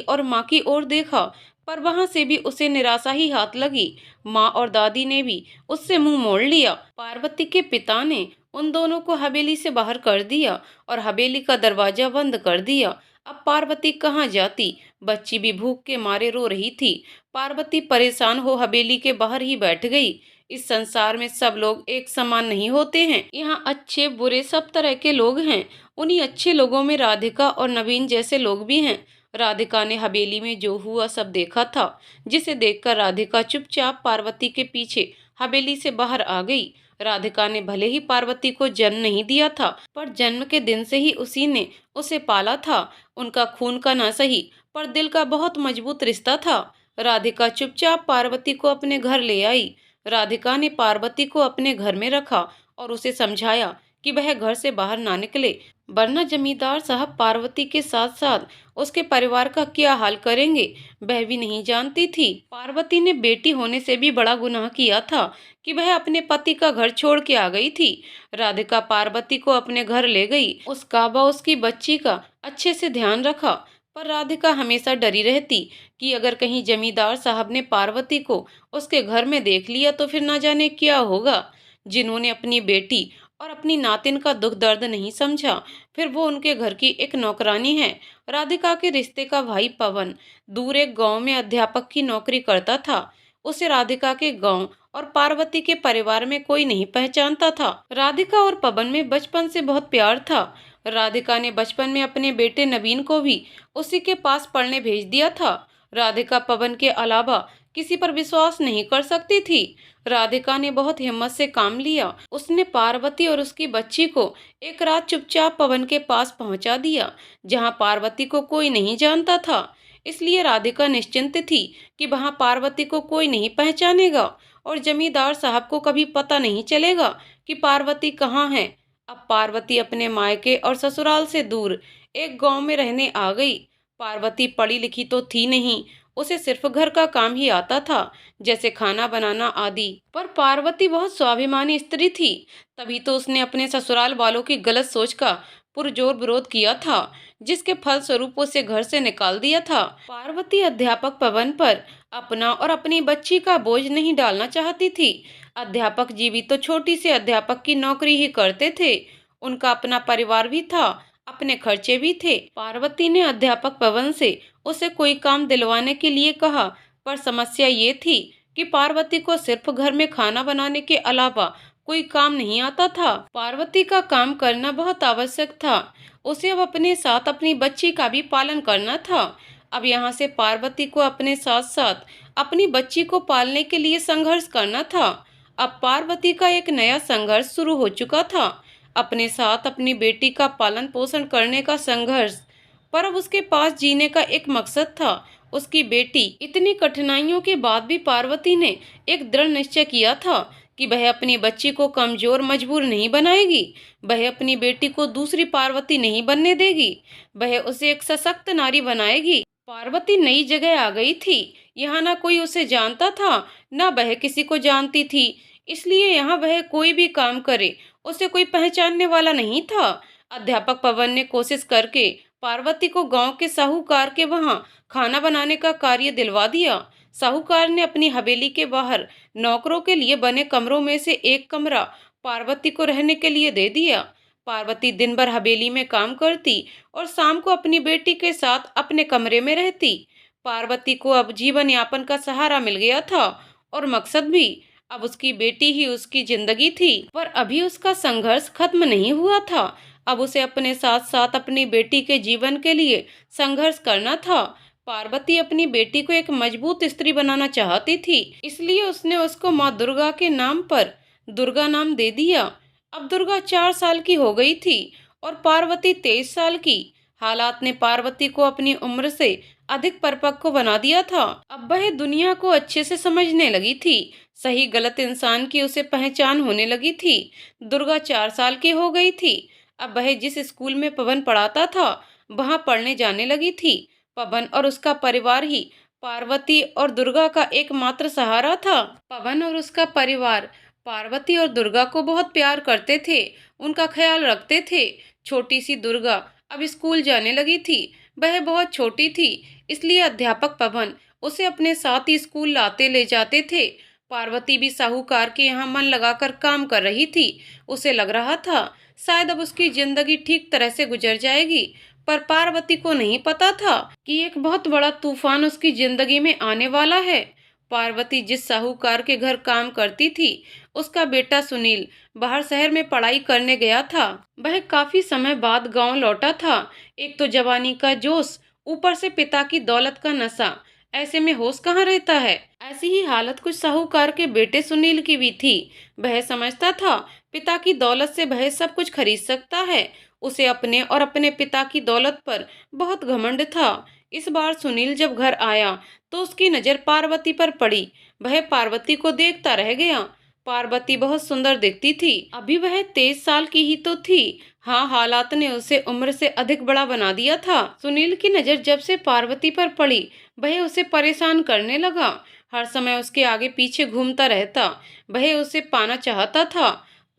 और माँ की ओर देखा, पर वहां से भी उसे निराशा ही हाथ लगी। माँ और दादी ने भी उससे मुंह मोड़ लिया। पार्वती के पिता ने उन दोनों को हवेली से बाहर कर दिया और हवेली का दरवाजा बंद कर दिया। अब पार्वती कहाँ जाती। बच्ची भी भूख के मारे रो रही थी। पार्वती परेशान हो हवेली के बाहर ही बैठ गई। इस संसार में सब लोग एक समान नहीं होते हैं। यहाँ अच्छे बुरे सब तरह के लोग हैं। उन्हीं अच्छे लोगों में राधिका और नवीन जैसे लोग भी हैं। राधिका ने हवेली में जो हुआ सब देखा था, जिसे देखकर राधिका चुपचाप पार्वती के पीछे हवेली से बाहर आ गई। राधिका ने भले ही पार्वती को जन्म नहीं दिया था, पर जन्म के दिन से ही उसी ने उसे पाला था। उनका खून का ना सही, पर दिल का बहुत मजबूत रिश्ता था। राधिका चुपचाप पार्वती को अपने घर ले आई। राधिका ने पार्वती को अपने घर में रखा और उसे समझाया कि वह घर से बाहर ना निकले, वरना जमींदार साहब पार्वती के साथ साथ उसके परिवार का क्या हाल करेंगे, वह भी नहीं जानती थी। पार्वती ने बेटी होने से भी बड़ा गुनाह किया था कि वह अपने पति का घर छोड़ के आ गई थी। राधिका पार्वती को अपने घर ले गई, उसका व उसकी बच्ची का अच्छे से ध्यान रखा। पर राधिका हमेशा डरी रहती कि अगर कहीं जमींदार साहब ने पार्वती को उसके घर में देख लिया तो फिर ना जाने क्या होगा। जिन्होंने अपनी बेटी और अपनी नातिन का दुख दर्द नहीं समझा, फिर वो उनके घर की एक नौकरानी है। राधिका के रिश्ते का भाई पवन दूर एक गांव में अध्यापक की नौकरी करता था। उसे राधिका के गांव और पार्वती के परिवार में कोई नहीं पहचानता था। राधिका और पवन में बचपन से बहुत प्यार था। राधिका ने बचपन में अपने बेटे नवीन को भी उसी के पास पढ़ने भेज दिया था। राधिका पवन के अलावा किसी पर विश्वास नहीं कर सकती थी। राधिका ने बहुत हिम्मत से काम लिया। उसने पार्वती और उसकी बच्ची को एक रात चुपचाप पवन के पास पहुंचा दिया, जहां पार्वती को कोई नहीं जानता था। इसलिए राधिका निश्चिंत थी कि वहां पार्वती को कोई नहीं पहचानेगा और जमींदार साहब को कभी पता नहीं चलेगा कि पार्वती कहाँ है। अब पार्वती अपने मायके और ससुराल से दूर एक गांव में रहने आ गई। पार्वती पढ़ी लिखी तो थी नहीं, उसे सिर्फ घर का काम ही आता था, जैसे खाना बनाना आदि। पर पार्वती बहुत स्वाभिमानी स्त्री थी, तभी तो उसने अपने ससुराल वालों की गलत सोच का पुरजोर विरोध किया था, जिसके फलस्वरूप उसे घर से निकाल दिया था। पार्वती अध्यापक पवन पर अपना और अपनी बच्ची का बोझ नहीं डालना चाहती थी। अध्यापक जी भी तो छोटी सी अध्यापक की नौकरी ही करते थे। उनका अपना परिवार भी था, अपने खर्चे भी थे। पार्वती ने अध्यापक पवन से उसे कोई काम दिलवाने के लिए कहा, पर समस्या ये थी कि पार्वती को सिर्फ घर में खाना बनाने के अलावा कोई काम नहीं आता था। पार्वती का काम करना बहुत आवश्यक था। उसे अब अपने साथ अपनी बच्ची का भी पालन करना था। अब यहाँ से पार्वती को अपने साथ साथ अपनी बच्ची को पालने के लिए संघर्ष करना था। अब पार्वती का एक नया संघर्ष शुरू हो चुका था, अपने साथ अपनी बेटी का पालन पोषण करने का संघर्ष। पर अब उसके पास जीने का एक मकसद था, उसकी बेटी। इतनी कठिनाइयों के बाद भी पार्वती ने एक दृढ़ निश्चय किया था कि वह अपनी बच्ची को कमजोर मजबूर नहीं बनाएगी। वह अपनी बेटी को दूसरी पार्वती नहीं बनने देगी, वह उसे एक सशक्त नारी बनाएगी। पार्वती नई जगह आ गई थी। यहाँ ना कोई उसे जानता था, ना वह किसी को जानती थी। इसलिए यहाँ वह कोई भी काम करे, उसे कोई पहचानने वाला नहीं था। अध्यापक पवन ने कोशिश करके पार्वती को गांव के साहूकार के वहां खाना बनाने का कार्य दिलवा दिया। साहूकार ने अपनी हवेली के बाहर नौकरों के लिए बने कमरों में से एक कमरा पार्वती को रहने के लिए दे दिया। पार्वती दिन भर हवेली में काम करती और शाम को अपनी बेटी के साथ अपने कमरे में रहती। पार्वती को अब जीवन यापन का सहारा मिल गया था और मकसद भी। अब उसकी बेटी ही उसकी जिंदगी थी। पर अभी उसका संघर्ष खत्म नहीं हुआ था। अब उसे अपने साथ साथ अपनी बेटी के जीवन के लिए संघर्ष करना था। पार्वती अपनी बेटी को एक मजबूत स्त्री बनाना चाहती थी, इसलिए उसने उसको माँ दुर्गा के नाम पर दुर्गा नाम दे दिया। अब दुर्गा 4 साल की हो गई थी और पार्वती 23 साल की। हालात ने पार्वती को अपनी उम्र से अधिक परिपक्व बना दिया था। अब वह दुनिया को अच्छे से समझने लगी थी। सही गलत इंसान की उसे पहचान होने लगी थी। दुर्गा 4 साल की हो गई थी। अब वह जिस स्कूल में पवन पढ़ाता था वहां पढ़ने जाने लगी थी। पवन और उसका परिवार ही पार्वती और दुर्गा का एकमात्र सहारा था। पवन और उसका परिवार पार्वती और दुर्गा को बहुत प्यार करते थे, उनका ख्याल रखते थे। छोटी सी दुर्गा अब स्कूल जाने लगी थी। वह बहुत छोटी थी, इसलिए अध्यापक पवन उसे अपने साथ ही स्कूल लाते ले जाते थे। पार्वती भी साहूकार के यहाँ मन लगाकर काम कर रही थी। उसे लग रहा था शायद अब उसकी जिंदगी ठीक तरह से गुजर जाएगी। पर पार्वती को नहीं पता था कि एक बहुत बड़ा तूफान उसकी जिंदगी में आने वाला है। पार्वती जिस साहूकार के घर काम करती थी, उसका बेटा सुनील बाहर शहर में पढ़ाई करने गया था। वह काफी समय बाद गांव लौटा था। एक तो जवानी का जोश, ऊपर से पिता की दौलत का नशा, ऐसे में होश कहाँ रहता है। ऐसी ही हालत कुछ साहूकार के बेटे सुनील की भी थी। वह समझता था पिता की दौलत से वह सब कुछ खरीद सकता है। उसे अपने और अपने पिता की दौलत पर बहुत घमंड था। इस बार सुनील जब घर आया तो उसकी नजर पार्वती पर पड़ी। वह पार्वती को देखता रह गया। पार्वती बहुत सुंदर दिखती थी। अभी वह 23 साल की ही तो थी। हाँ, हालात ने उसे उम्र से अधिक बड़ा बना दिया था। सुनील की नजर जब से पार्वती पर पड़ी, वह उसे परेशान करने लगा। हर समय उसके आगे पीछे घूमता रहता। वह उसे पाना चाहता था।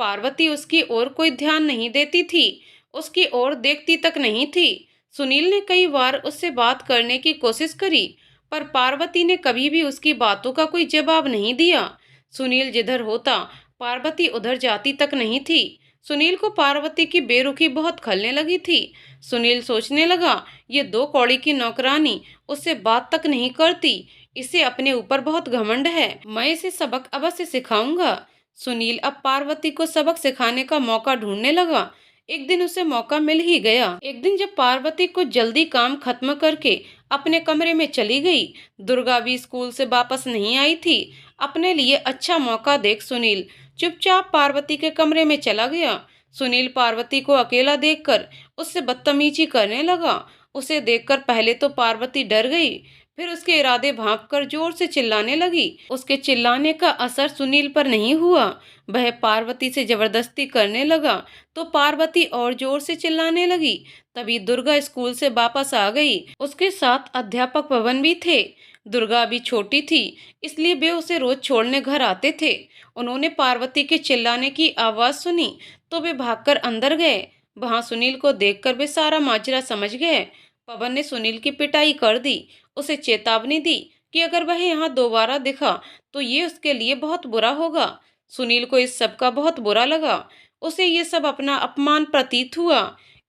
पार्वती उसकी ओर कोई ध्यान नहीं देती थी, उसकी ओर देखती तक नहीं थी। सुनील ने कई बार उससे बात करने की कोशिश करी, पर पार्वती ने कभी भी उसकी बातों का कोई जवाब नहीं दिया। सुनील जिधर होता पार्वती उधर जाती तक नहीं थी। सुनील को पार्वती की बेरुखी बहुत खलने लगी थी। सुनील सोचने लगा, ये 2 कौड़ी की नौकरानी उससे बात तक नहीं करती, इसे अपने ऊपर बहुत घमंड है, मैं इसे सबक अवश्य सिखाऊंगा। सुनील अब पार्वती को सबक सिखाने का मौका ढूंढने लगा। एक दिन उसे मौका मिल ही गया। एक दिन जब पार्वती को जल्दी काम खत्म करके अपने कमरे में चली गई, दुर्गा भी स्कूल से वापस नहीं आई थी। अपने लिए अच्छा मौका देख सुनील चुपचाप पार्वती के कमरे में चला गया। सुनील पार्वती को अकेला देखकर उससे बदतमीजी करने लगा। उसे देखकर पहले तो पार्वती डर गई, फिर उसके इरादे भांपकर जोर से चिल्लाने लगी। उसके चिल्लाने का असर सुनील पर नहीं हुआ। वह पार्वती से जबरदस्ती करने लगा तो पार्वती और जोर से चिल्लाने लगी। तभी दुर्गा स्कूल से वापस आ गई। उसके साथ अध्यापक पवन भी थे। दुर्गा भी छोटी थी, इसलिए वे उसे रोज छोड़ने घर आते थे। उन्होंने पार्वती के चिल्लाने की आवाज सुनी तो वे भागकर अंदर गए। वहां सुनील को देखकर वे सारा माजरा समझ गए। पवन ने सुनील की पिटाई कर दी। उसे चेतावनी दी कि अगर वह यहाँ दोबारा दिखा तो ये उसके लिए बहुत बुरा होगा। सुनील को इस सब का बहुत बुरा लगा। उसे ये सब अपना अपमान प्रतीत हुआ।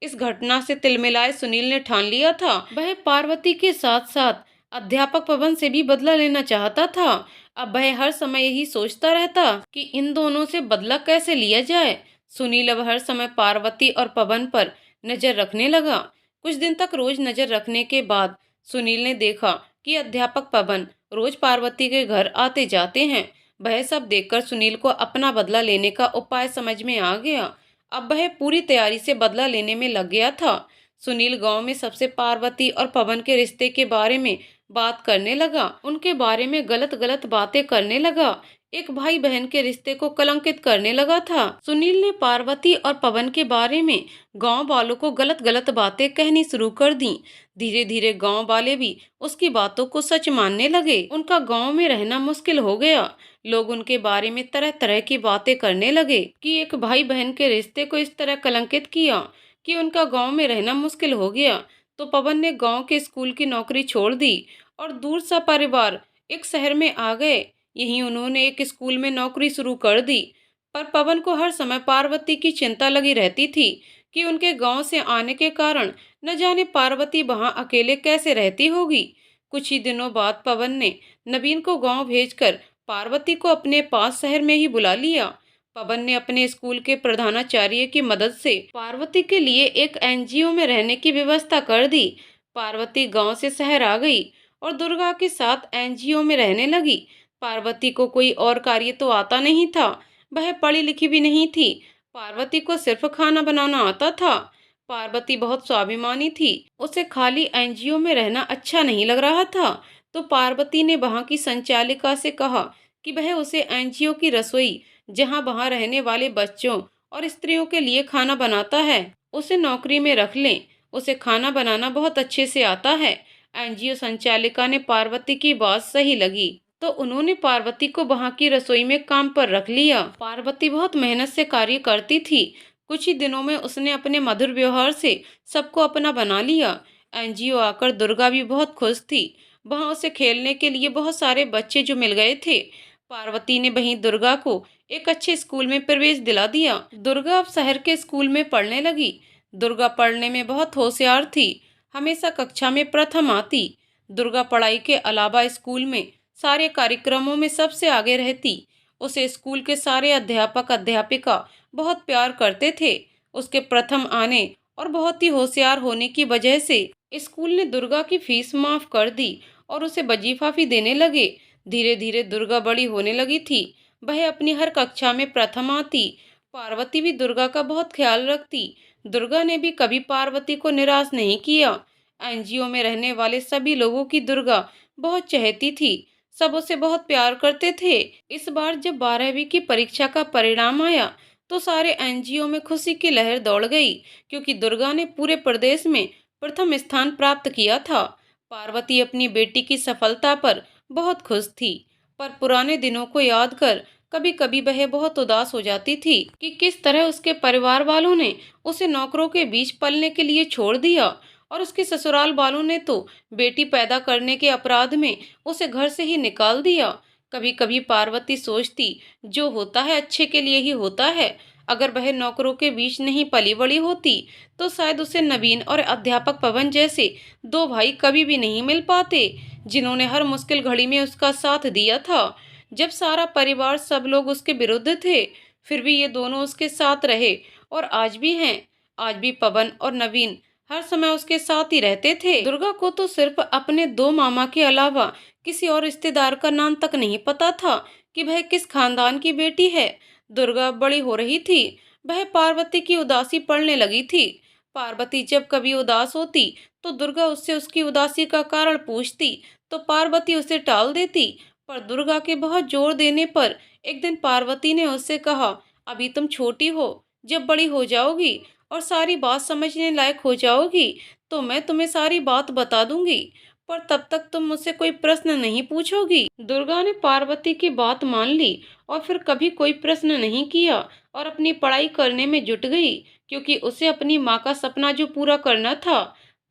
इस घटना से तिलमिलाए सुनील ने ठान लिया था वह पार्वती के साथ साथ अध्यापक पवन से भी बदला लेना चाहता था। अब वह हर समय यही सोचता रहता कि इन दोनों से बदला कैसे लिया जाए। सुनील अब हर समय पार्वती और पवन पर नजर रखने लगा। कुछ दिन तक रोज नजर रखने के बाद सुनील ने देखा कि अध्यापक पवन रोज पार्वती के घर आते जाते हैं। वह सब देखकर सुनील को अपना बदला लेने का उपाय समझ में आ गया। अब वह पूरी तैयारी से बदला लेने में लग गया था। सुनील गांव में सबसे पार्वती और पवन के रिश्ते के बारे में बात करने लगा, उनके बारे में गलत गलत बातें करने लगा, एक भाई बहन के रिश्ते को कलंकित करने लगा था। सुनील ने पार्वती और पवन के बारे में गांव वालों को गलत गलत बातें कहनी शुरू कर दी। धीरे धीरे गांव वाले भी उसकी बातों को सच मानने लगे। उनका गांव में रहना मुश्किल हो गया। लोग उनके बारे में तरह तरह की बातें करने लगे कि एक भाई बहन के रिश्ते को इस तरह कलंकित किया कि उनका गांव में रहना मुश्किल हो गया। तो पवन ने गांव के स्कूल की नौकरी छोड़ दी और दूर सा परिवार एक शहर में आ गए। यहीं उन्होंने एक स्कूल में नौकरी शुरू कर दी। पर पवन को हर समय पार्वती की चिंता लगी रहती थी कि उनके गांव से आने के कारण न जाने पार्वती वहां अकेले कैसे रहती होगी। कुछ ही दिनों बाद पवन ने नवीन को गांव भेजकर पार्वती को अपने पास शहर में ही बुला लिया। पवन ने अपने स्कूल के प्रधानाचार्य की मदद से पार्वती के लिए एक एनजीओ में रहने की व्यवस्था कर दी। पार्वती गांव से शहर आ गई और दुर्गा के साथ एनजीओ में रहने लगी। पार्वती को कोई और कार्य तो आता नहीं था, वह पढ़ी लिखी भी नहीं थी। पार्वती को सिर्फ खाना बनाना आता था। पार्वती बहुत स्वाभिमानी थी, उसे खाली एनजीओ में रहना अच्छा नहीं लग रहा था। तो पार्वती ने वहां की संचालिका से कहा कि वह उसे एनजीओ की रसोई, जहां वहां रहने वाले बच्चों और स्त्रियों के लिए खाना बनाता है, उसे नौकरी में रख लें। उसे खाना बनाना बहुत अच्छे से आता है। एनजीओ संचालिका ने पार्वती की बात सही लगी तो उन्होंने पार्वती को वहां की रसोई में काम पर रख लिया। पार्वती बहुत मेहनत से कार्य करती थी। कुछ ही दिनों में उसने अपने मधुर व्यवहार से सबको अपना बना लिया। एनजीओ आकर दुर्गा भी बहुत खुश थी। वहां उसे खेलने के लिए बहुत सारे बच्चे जो मिल गए थे। पार्वती ने वहीं दुर्गा को एक अच्छे स्कूल में प्रवेश दिला दिया। दुर्गा अब शहर के स्कूल में पढ़ने लगी। दुर्गा पढ़ने में बहुत होशियार थी, हमेशा कक्षा में प्रथम आती। दुर्गा पढ़ाई के अलावा स्कूल में सारे कार्यक्रमों में सबसे आगे रहती। उसे स्कूल के सारे अध्यापक अध्यापिका बहुत प्यार करते थे। उसके प्रथम आने और बहुत ही होशियार होने की वजह से स्कूल ने दुर्गा की फीस माफ कर दी और उसे वजीफा भी देने लगे। धीरे धीरे दुर्गा बड़ी होने लगी थी। वह अपनी हर कक्षा में प्रथम आती। पार्वती भी दुर्गा का बहुत ख्याल रखती। दुर्गा ने भी कभी पार्वती को निराश नहीं किया। एनजीओ में रहने वाले सभी लोगों की दुर्गा बहुत चहेती थी। सब उसे बहुत प्यार करते थे। इस बार जब 12वीं की परीक्षा का परिणाम आया तो सारे एनजीओ में खुशी की लहर दौड़ गई, क्योंकि दुर्गा ने पूरे प्रदेश में प्रथम स्थान प्राप्त किया था। पार्वती अपनी बेटी की सफलता पर बहुत खुश थी, पर पुराने दिनों को याद कर कभी कभी वह बहुत उदास हो जाती थी कि किस तरह उसके परिवार वालों ने उसे नौकरों के बीच पलने के लिए छोड़ दिया और उसके ससुराल वालों ने तो बेटी पैदा करने के अपराध में उसे घर से ही निकाल दिया। कभी कभी पार्वती सोचती, जो होता है अच्छे के लिए ही होता है। अगर वह नौकरों के बीच नहीं पली बड़ी होती तो शायद उसे नवीन और अध्यापक पवन जैसे दो भाई कभी भी नहीं मिल पाते, जिन्होंने हर मुश्किल घड़ी में उसका साथ दिया था। जब सारा परिवार सब लोग उसके विरुद्ध थे, फिर भी ये दोनों उसके साथ रहे और आज भी हैं। आज भी पवन और नवीन हर समय उसके साथ ही रहते थे। दुर्गा को तो सिर्फ अपने दो मामा के अलावा किसी और रिश्तेदार का नाम तक नहीं पता था कि वह किस खानदान की बेटी है। दुर्गा बड़ी हो रही थी। वह पार्वती की उदासी पड़ने लगी थी। पार्वती जब कभी उदास होती तो दुर्गा उससे उसकी उदासी का कारण पूछती तो पार्वती उसे टाल देती। पर दुर्गा के बहुत जोर देने पर एक दिन पार्वती ने उससे कहा, अभी तुम छोटी हो, जब बड़ी हो जाओगी और सारी बात समझने लायक हो जाओगी तो मैं तुम्हें सारी बात बता दूंगी, पर तब तक तुम मुझसे कोई प्रश्न नहीं पूछोगी। दुर्गा ने पार्वती की बात मान ली और फिर कभी कोई प्रश्न नहीं किया और अपनी पढ़ाई करने में जुट गई, क्योंकि उसे अपनी माँ का सपना जो पूरा करना था।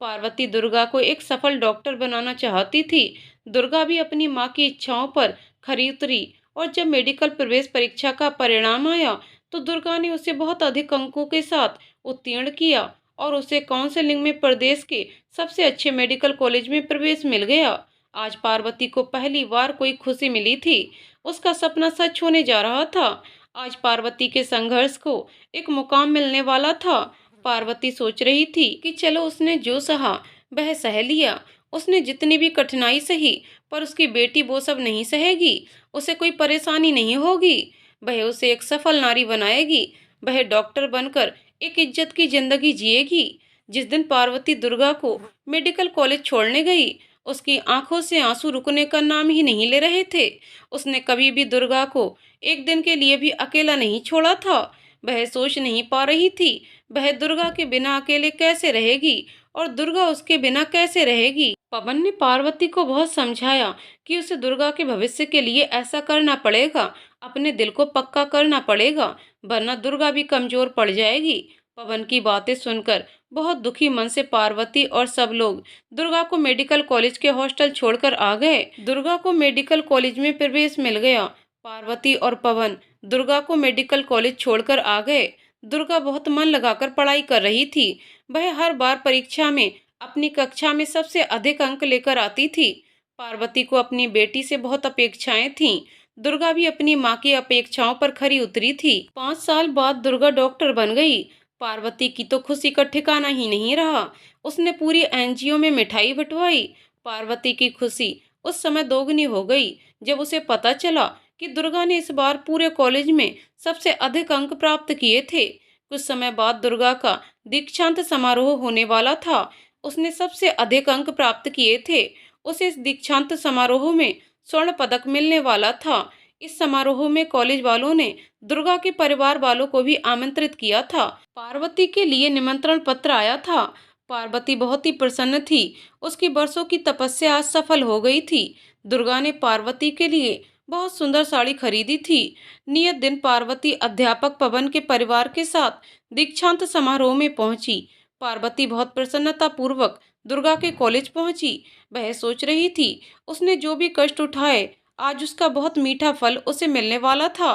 पार्वती दुर्गा को एक सफल डॉक्टर बनाना चाहती थी। दुर्गा भी अपनी माँ की इच्छाओं पर खरी उतरी और जब मेडिकल प्रवेश परीक्षा का परिणाम आया तो दुर्गा ने उसे बहुत अधिक अंकों के साथ उत्तीर्ण किया और उसे काउंसलिंग में प्रदेश के सबसे अच्छे मेडिकल कॉलेज में प्रवेश मिल गया। आज पार्वती को पहली बार कोई खुशी मिली थी। उसका सपना सच होने जा रहा था। आज पार्वती के संघर्ष को एक मुकाम मिलने वाला था। पार्वती सोच रही थी कि चलो, उसने जो सहा वह सह लिया। उसने जितनी भी कठिनाई सही, पर उसकी बेटी वो सब नहीं सहेगी। उसे कोई परेशानी नहीं होगी। वह उसे एक सफल नारी बनाएगी। वह डॉक्टर बनकर एक इज्जत की जिंदगी जिएगी। जिस दिन पार्वती दुर्गा को मेडिकल कॉलेज छोड़ने गई, उसकी आंखों से आंसू रुकने का नाम ही नहीं ले रहे थे। उसने कभी भी दुर्गा को एक दिन के लिए भी अकेला नहीं छोड़ा था। वह सोच नहीं पा रही थी वह दुर्गा के बिना अकेले कैसे रहेगी और दुर्गा उसके बिना कैसे रहेगी। पवन ने पार्वती को बहुत समझाया कि उसे दुर्गा के भविष्य के लिए ऐसा करना पड़ेगा, अपने दिल को पक्का करना पड़ेगा, वरना दुर्गा भी कमजोर पड़ जाएगी। पवन की बातें सुनकर बहुत दुखी मन से पार्वती और सब लोग दुर्गा को मेडिकल कॉलेज के हॉस्टल छोड़कर आ गए। दुर्गा को मेडिकल कॉलेज में प्रवेश मिल गया। पार्वती और पवन दुर्गा को मेडिकल कॉलेज छोड़कर आ गए। दुर्गा बहुत मन लगाकर पढ़ाई कर रही थी। वह हर बार परीक्षा में अपनी कक्षा में सबसे अधिक अंक लेकर आती थी। पार्वती को अपनी बेटी से बहुत अपेक्षाएं थीं। दुर्गा भी अपनी माँ की अपेक्षाओं पर खरी उतरी थी। 5 साल बाद दुर्गा डॉक्टर बन गई। पार्वती की तो खुशी का ठिकाना ही नहीं रहा। उसने पूरी एनजीओ में मिठाई बंटवाई। पार्वती की खुशी उस समय दोगुनी हो गई जब उसे पता चला कि दुर्गा ने इस बार पूरे कॉलेज में सबसे अधिक अंक प्राप्त किए थे। कुछ समय बाद दुर्गा का दीक्षांत समारोह होने वाला था। उसने सबसे अधिक अंक प्राप्त किए थे। उसे इस दीक्षांत समारोह में स्वर्ण पदक मिलने वाला था। इस समारोह में कॉलेज वालों ने दुर्गा के परिवार वालों को भी आमंत्रित किया था। पार्वती के लिए निमंत्रण पत्र आया था। पार्वती बहुत ही प्रसन्न थी। उसकी वर्षों की तपस्या आज सफल हो गई थी। दुर्गा ने पार्वती के लिए बहुत सुंदर साड़ी खरीदी थी। नियत दिन पार्वती अध्यापक पवन के परिवार के साथ दीक्षांत समारोह में पहुंची। पार्वती बहुत प्रसन्नता पूर्वक दुर्गा के कॉलेज पहुंची। वह सोच रही थी उसने जो भी कष्ट उठाए, आज उसका बहुत मीठा फल उसे मिलने वाला था।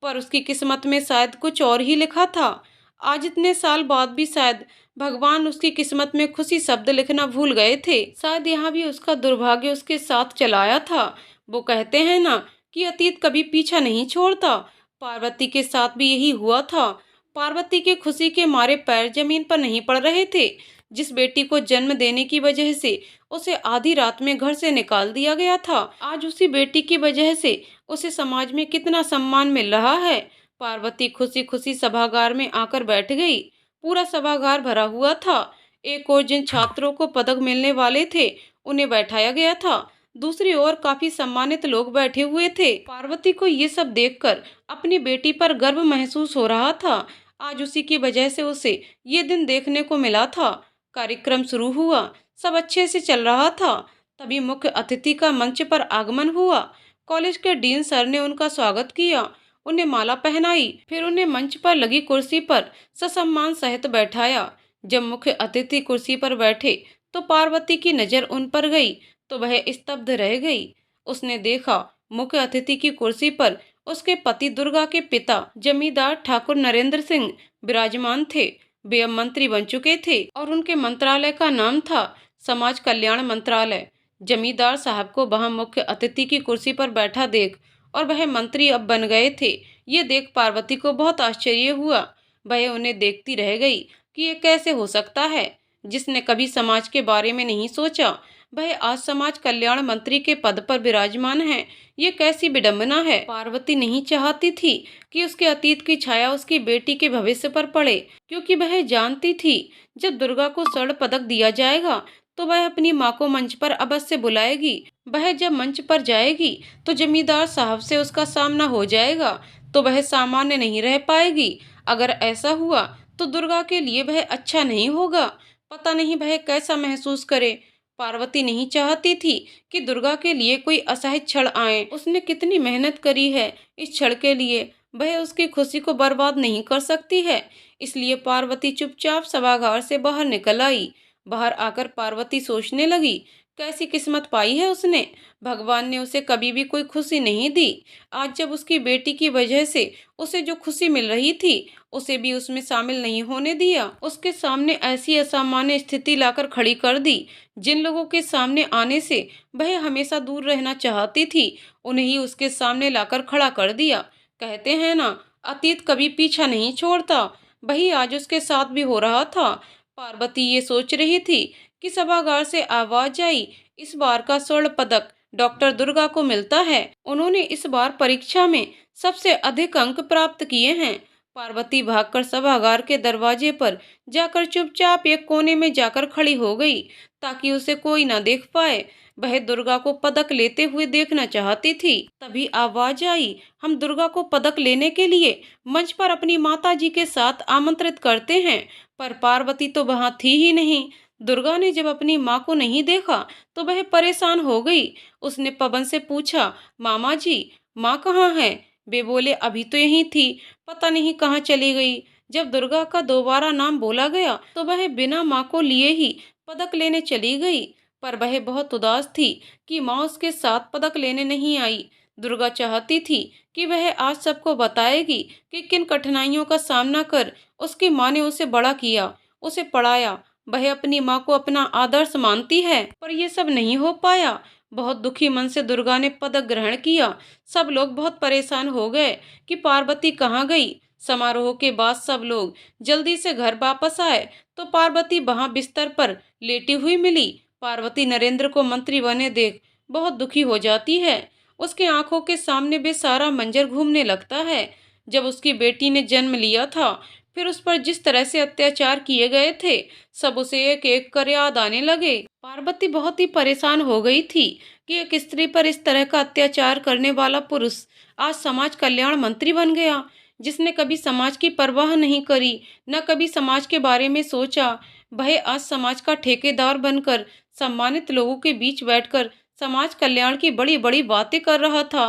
पर उसकी किस्मत में शायद कुछ और ही लिखा था। आज इतने साल बाद भी शायद भगवान उसकी किस्मत में खुशी शब्द लिखना भूल गए थे। शायद यहाँ भी उसका दुर्भाग्य उसके साथ चलाया था। वो कहते हैं ना कि अतीत कभी पीछा नहीं छोड़ता। पार्वती के साथ भी यही हुआ था। पार्वती के खुशी के मारे पैर जमीन पर नहीं पड़ रहे थे। जिस बेटी को जन्म देने की वजह से उसे आधी रात में घर से निकाल दिया गया था, आज उसी बेटी की वजह से उसे समाज में कितना सम्मान मिल रहा है। पार्वती खुशी खुशी सभागार में आकर बैठ गई। पूरा सभागार भरा हुआ था। एक और जिन छात्रों को पदक मिलने वाले थे उन्हें बैठाया गया था। दूसरी ओर काफी सम्मानित लोग बैठे हुए थे। पार्वती को ये सब देखकर अपनी बेटी पर गर्व महसूस हो रहा था। आज उसी की वजह से उसे ये दिन देखने को मिला था। कार्यक्रम शुरू हुआ। सब अच्छे से चल रहा था। तभी मुख्य अतिथि का मंच पर आगमन हुआ। कॉलेज के डीन सर ने उनका स्वागत किया, उन्हें माला पहनाई, फिर उन्हें मंच पर लगी कुर्सी पर ससम्मान सहित बैठाया। जब मुख्य अतिथि कुर्सी पर बैठे तो पार्वती की नजर उन पर गई तो वह स्तब्ध रह गई। उसने देखा मुख्य अतिथि की कुर्सी पर उसके पति दुर्गा के पिता जमींदार ठाकुर नरेंद्र सिंह विराजमान थे। वे अब मंत्री बन चुके थे और उनके मंत्रालय का नाम था समाज कल्याण मंत्रालय। जमींदार साहब को वहां मुख्य अतिथि की कुर्सी पर बैठा देख और वह मंत्री अब बन गए थे, ये देख पार्वती को बहुत आश्चर्य हुआ। वह उन्हें देखती रह गई कि ये कैसे हो सकता है। जिसने कभी समाज के बारे में नहीं सोचा, वह आज समाज कल्याण मंत्री के पद पर विराजमान है। ये कैसी विडंबना है। पार्वती नहीं चाहती थी कि उसके अतीत की छाया उसकी बेटी के भविष्य पर पड़े, क्योंकि वह जानती थी जब दुर्गा को स्वर्ण पदक दिया जाएगा तो वह अपनी माँ को मंच पर अवश्य बुलाएगी। वह जब मंच पर जाएगी तो जमींदार साहब से उसका सामना हो जाएगा, तो वह सामान्य नहीं रह पाएगी। अगर ऐसा हुआ तो दुर्गा के लिए वह अच्छा नहीं होगा। पता नहीं वह कैसा महसूस करे। पार्वती नहीं चाहती थी कि दुर्गा के लिए कोई असह्य क्षण आए। उसने कितनी मेहनत करी है इस क्षण के लिए, वह उसकी खुशी को बर्बाद नहीं कर सकती है। इसलिए पार्वती चुपचाप सभागार से बाहर निकल आई। बाहर आकर पार्वती सोचने लगी कैसी किस्मत पाई है उसने। भगवान ने उसे कभी भी कोई खुशी नहीं दी। आज जब उसकी बेटी की वजह से उसे जो खुशी मिल रही थी, उसे भी उसमें शामिल नहीं होने दिया। उसके सामने ऐसी असामान्य स्थिति लाकर खड़ी कर दी, जिन लोगों के सामने आने से वह हमेशा दूर रहना चाहती थी, उन्हें ही उसके सामने लाकर खड़ा कर दिया। कहते हैं ना, अतीत कभी पीछा नहीं छोड़ता। वही आज उसके साथ भी हो रहा था। पार्वती ये सोच रही थी कि सभागार से आवाज आई, इस बार का स्वर्ण पदक डॉक्टर दुर्गा को मिलता है। उन्होंने इस बार परीक्षा में सबसे अधिक अंक प्राप्त किए हैं। पार्वती भागकर सभागार के दरवाजे पर जाकर चुपचाप एक कोने में जाकर खड़ी हो गई, ताकि उसे कोई न देख पाए। वह दुर्गा को पदक लेते हुए देखना चाहती थी। तभी आवाज आई, हम दुर्गा को पदक लेने के लिए मंच पर अपनी माता जी के साथ आमंत्रित करते हैं। पर पार्वती तो वहां थी ही नहीं। दुर्गा ने जब अपनी माँ को नहीं देखा तो वह परेशान हो गई। उसने पवन से पूछा, मामा जी, माँ कहाँ है? वे बोले, अभी तो यहीं थी, पता नहीं कहाँ चली गई। जब दुर्गा का दोबारा नाम बोला गया तो वह बिना माँ को लिए ही पदक लेने चली गई। पर वह बहुत उदास थी कि माँ उसके साथ पदक लेने नहीं आई। दुर्गा चाहती थी कि वह आज सबको बताएगी कि किन कठिनाइयों का सामना कर उसकी माँ ने उसे बड़ा किया, उसे पढ़ाया। वह अपनी माँ को अपना आदर्श मानती है, पर यह सब नहीं हो पाया। बहुत दुखी मन से दुर्गा ने पदक ग्रहण किया। सब लोग बहुत परेशान हो गए कि पार्वती कहाँ गई। समारोह के बाद सब लोग जल्दी से घर वापस आए तो पार्वती वहां बिस्तर पर लेटी हुई मिली। पार्वती नरेंद्र को मंत्री बने देख बहुत दुखी हो जाती है। उसके आंखों के सामने वे सारा मंजर घूमने लगता है, जब उसकी बेटी ने जन्म लिया था। फिर उस पर जिस तरह से अत्याचार किए गए थे, सब उसे एक एक कर याद आने लगे। पार्वती बहुत ही परेशान हो गई थी कि एक स्त्री पर इस तरह का अत्याचार करने वाला पुरुष आज समाज कल्याण मंत्री बन गया, जिसने कभी समाज की परवाह नहीं करी, न कभी समाज के बारे में सोचा। वह आज समाज का ठेकेदार बनकर सम्मानित लोगों के बीच बैठकर समाज कल्याण की बड़ी बड़ी बातें कर रहा था।